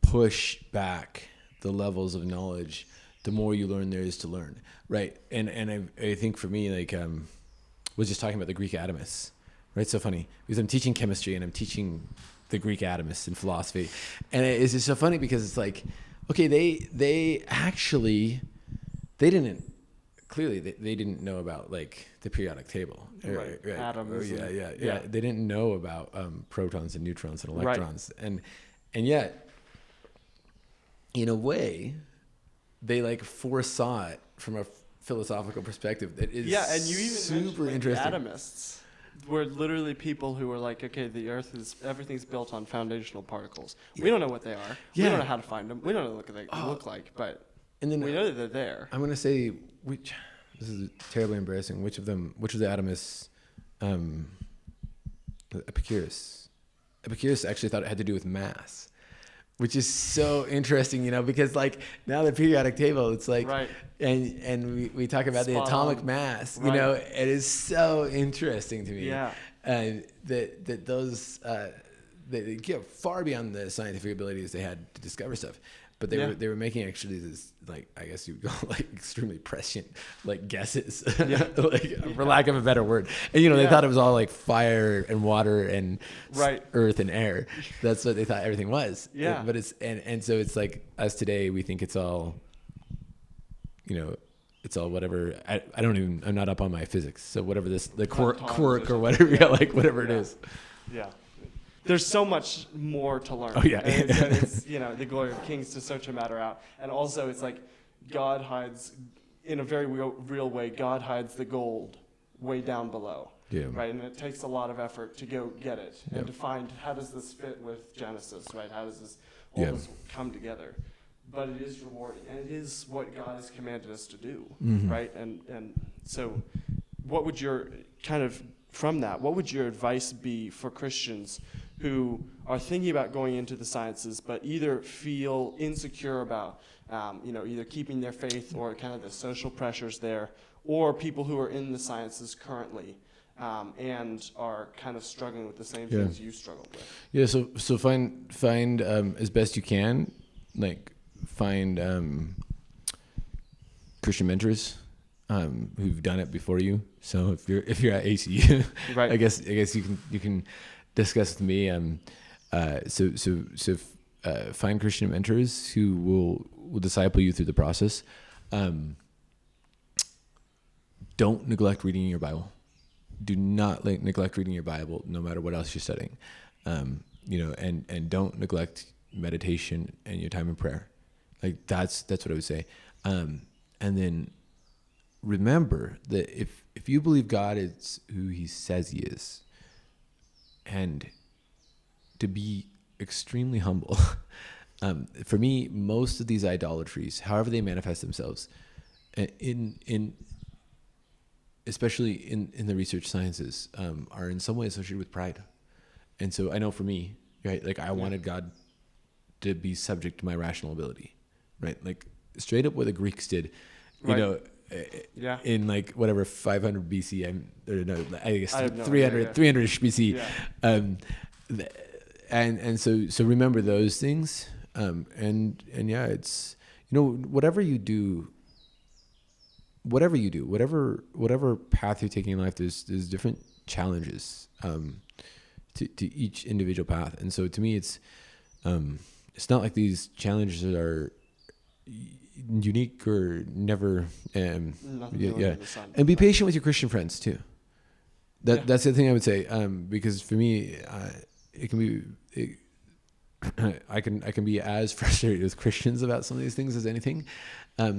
push back the levels of knowledge, the more you learn there is to learn, right? And I think for me, like, was just talking about the Greek atomists, right? It's so funny because I'm teaching chemistry and I'm teaching the Greek atomists in philosophy, and it's just so funny because it's like, okay, they didn't know about like the periodic table, right? Atoms. Yeah. They didn't know about protons and neutrons and electrons, and yet, in a way, they like foresaw it from a philosophical perspective that is and you even super mentioned, like, interesting. Atomists. we're literally people who are like, okay, the Earth everything's built on foundational particles. We don't know what they are. We don't know how to find them. We don't know what they look like, but and then we know that they're there. I'm gonna say this is terribly embarrassing. Which of the atomists? Epicurus. Epicurus actually thought it had to do with mass, which is so interesting, because like now the periodic table, it's like, right. and we talk about the atomic mass, right. It is so interesting to me. Yeah. That those they get far beyond the scientific abilities they had to discover stuff. But they were making actually this, like, I guess you would call like extremely prescient like guesses, like for lack of a better word. And they thought it was all like fire and water and earth and air. That's what they thought everything was. Yeah. But it's and so it's like us today, we think it's all, it's all whatever. I'm not up on my physics. So whatever the quirk or whatever, whatever it is. Yeah. There's so much more to learn. Oh, yeah. And it's, the glory of kings to search a matter out. And also it's like God hides, in a very real way, God hides the gold way down below. Yeah. Right? And it takes a lot of effort to go get it and to find how does this fit with Genesis, right? How does this this come together? But it is rewarding, and it is what God has commanded us to do, right? And so what would your what would your advice be for Christians who are thinking about going into the sciences, but either feel insecure about, either keeping their faith or kind of the social pressures there, or people who are in the sciences currently and are kind of struggling with the same things you struggled with? Yeah. So find as best you can, like find Christian mentors who've done it before you. So if you're at AC, right. I guess you can discuss with me. So find Christian mentors who will disciple you through the process. Don't neglect reading your Bible. Do not neglect reading your Bible, no matter what else you're studying. And don't neglect meditation and your time in prayer. Like that's what I would say. And then remember that if you believe God is who He says He is, and to be extremely humble. For me, most of these idolatries, however they manifest themselves, especially in the research sciences, are in some way associated with pride. And so I know for me, right, like I wanted God to be subject to my rational ability, right? Like straight up what the Greeks did, in like whatever 500 BC, I guess 300-ish BC. Yeah. And so remember those things. And it's, whatever you do, whatever path you're taking in life, there's different challenges, to each individual path. And so to me, it's not like these challenges are unique or never. And be patient with your Christian friends too. That's the thing I would say. Because for me, it can be, I can be as frustrated with Christians about some of these things as anything.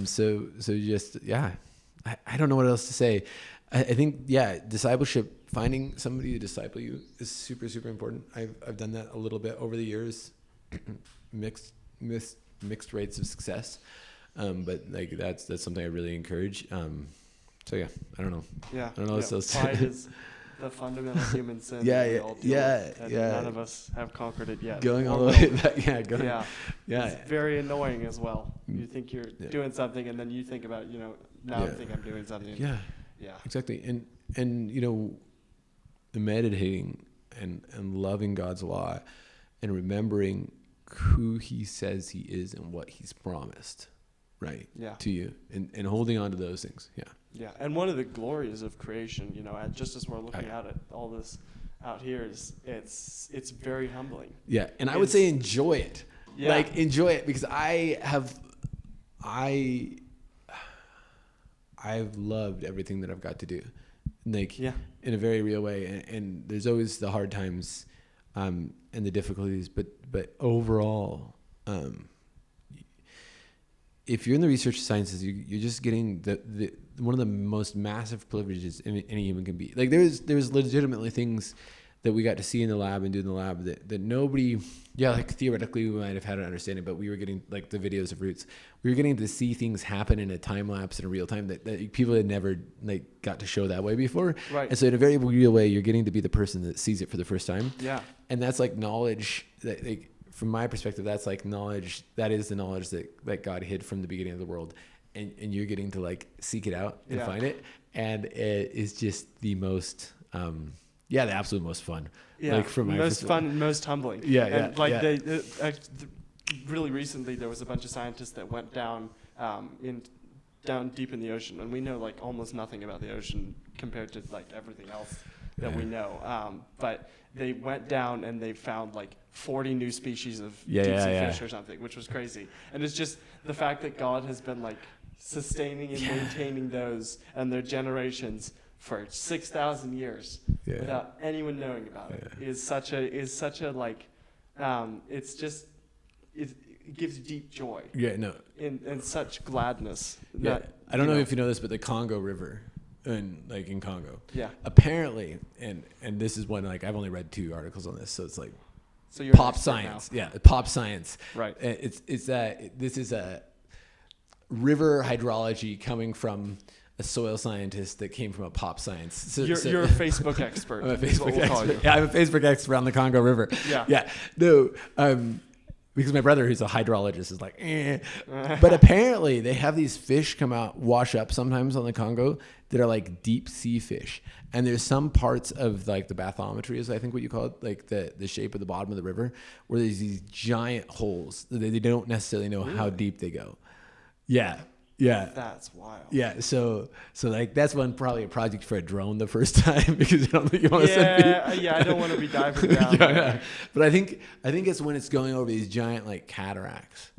So just, I don't know what else to say. I think, discipleship, finding somebody to disciple you is super, super important. I've done that a little bit over the years, mixed rates of success. But like, that's something I really encourage. I don't know. Yeah. I don't know what else to Pride say. is the fundamental human sin. None of us have conquered it yet. Going all the way back. It's very annoying as well. You think you're doing something, and then you think about, now I think I'm doing something. Yeah. Exactly. And meditating and loving God's law and remembering who He says He is and what He's promised, right? To you, and holding on to those things. Yeah, and one of the glories of creation, just as we're looking at it, all this out here, is it's very humbling. Yeah, and I would say enjoy it. Yeah. Like enjoy it, because I've loved everything that I've got to do, like in a very real way. And there's always the hard times, and the difficulties, but overall, if you're in the research sciences, you're just getting the one of the most massive privileges any human can be. Like there's legitimately things that we got to see in the lab and do in the lab that nobody, like theoretically we might have had an understanding, but we were getting like the videos of roots. We were getting to see things happen in a time lapse in a real time that people had never like got to show that way before. Right. And so in a very real way, you're getting to be the person that sees it for the first time. Yeah. And that's like knowledge that like, from my perspective, that's like knowledge. That is the knowledge that God hid from the beginning of the world. And you're getting to like seek it out and find it. And it is just the most, the absolute most fun. Yeah, like from my most fun and most humbling. Yeah, and like really recently, there was a bunch of scientists that went down down deep in the ocean, and we know like almost nothing about the ocean compared to like everything else that we know. But they went down and they found like 40 new species of deep sea fish or something, which was crazy. And it's just the fact that God has been like sustaining and maintaining those and their generations for 6,000 years without anyone knowing about it is such a like it gives deep joy. And such gladness. I don't know if you know this, but the Congo River in Congo. Yeah. Apparently, and this is one like I've only read 2 articles on this, so it's like you're pop science. Now. Yeah, pop science. Right. It's that this is a river hydrology coming from a soil scientist that came from a pop science. So you're a Facebook expert. I'm a Facebook expert. Yeah, I'm a Facebook expert on the Congo River. Yeah. Yeah. No, because my brother, who's a hydrologist, is like, eh. But apparently they have these fish come out, wash up sometimes on the Congo that are like deep sea fish. And there's some parts of like the bathymetry is I think what you call it, like the shape of the bottom of the river, where there's these giant holes that they don't necessarily know how deep they go. Yeah. Yeah. That's wild. Yeah. So like that's probably a project for a drone the first time because I don't think you want to send me. Yeah. I don't want to be diving down. Yeah. But I think it's when it's going over these giant like cataracts.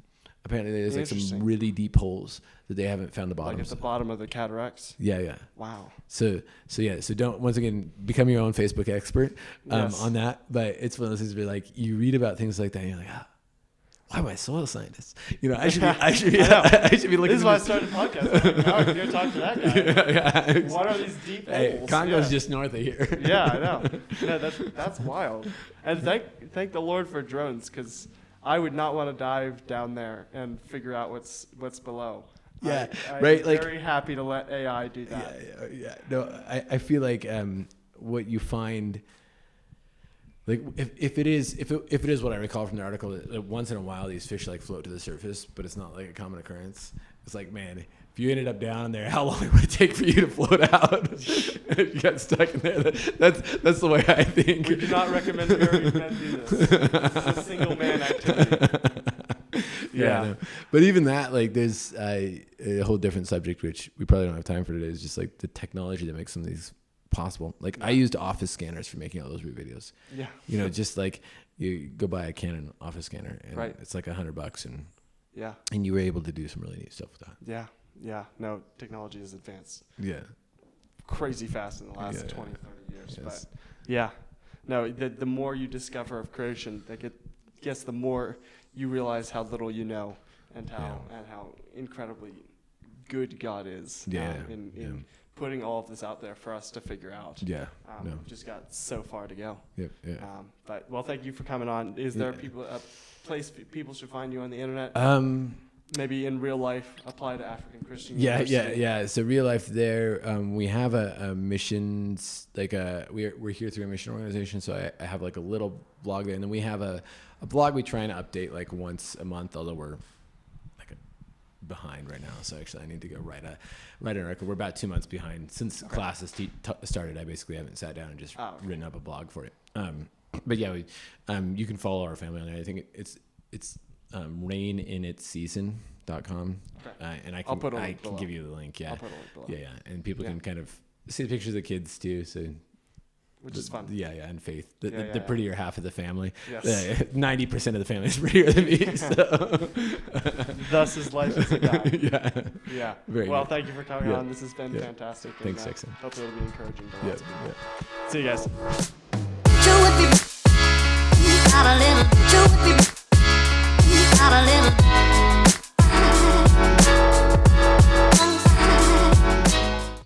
Apparently there's like some really deep holes that they haven't found the bottom. Like at the bottom of the cataracts. Yeah. Yeah. Wow. So don't, once again, become your own Facebook expert on that. But it's one of those things where like you read about things like that and you're like, why am I a soil scientist? I should be looking. This is why I started a podcast. I'm here to talk to that guy. What are these deep holes? Congo's just north of here. Yeah, I know. Yeah, that's wild. And thank the Lord for drones, because I would not want to dive down there and figure out what's below. Yeah, I'm right. very happy to let AI do that. Yeah. No, I feel like what you find. Like if it is what I recall from the article, that once in a while these fish like float to the surface, but it's not like a common occurrence. It's like, man, if you ended up down there, how long would it take for you to float out? If you got stuck in there, that's the way I think. We do not recommend married men do this. It's a single man activity. Yeah. No. But even that, like, there's a whole different subject which we probably don't have time for today. Is just like the technology that makes some of these possible. Like I used office scanners for making all those root videos. Yeah. Just like you go buy a Canon office scanner and it's like $100 and you were able to do some really neat stuff with that. Yeah. No, technology has advanced. Yeah. Crazy fast in the last 20, 30 years. Yes. But yeah. No, the more you discover of creation, the more you realize how little you know and how incredibly good God is in putting all of this out there for us to figure out. Just got so far to go. But thank you for coming on. Is there a place people should find you on the internet? Maybe in real life, apply to African Christian University. Yeah. So real life there, we have a missions, like we're here through a mission organization. So I have like a little blog there, and then we have a blog we try and update like once a month, although we're behind right now, so actually I need to go write an article. We're about 2 months behind since classes started. I basically haven't sat down and just written up a blog for it. But yeah, you can follow our family on there. I think it's raininitsseason.com. And I can give you the link. Yeah, I'll put a link below. Yeah, and people can kind of see the pictures of the kids too. So. Which is fun. Yeah, and Faith. The prettier half of the family. Yes. 90% of the family is prettier than me. So. Thus is life as a guy. Yeah. Very good. Thank you for coming on. This has been fantastic. Thanks, Jackson. Hopefully it'll be encouraging to lots of people. See you guys.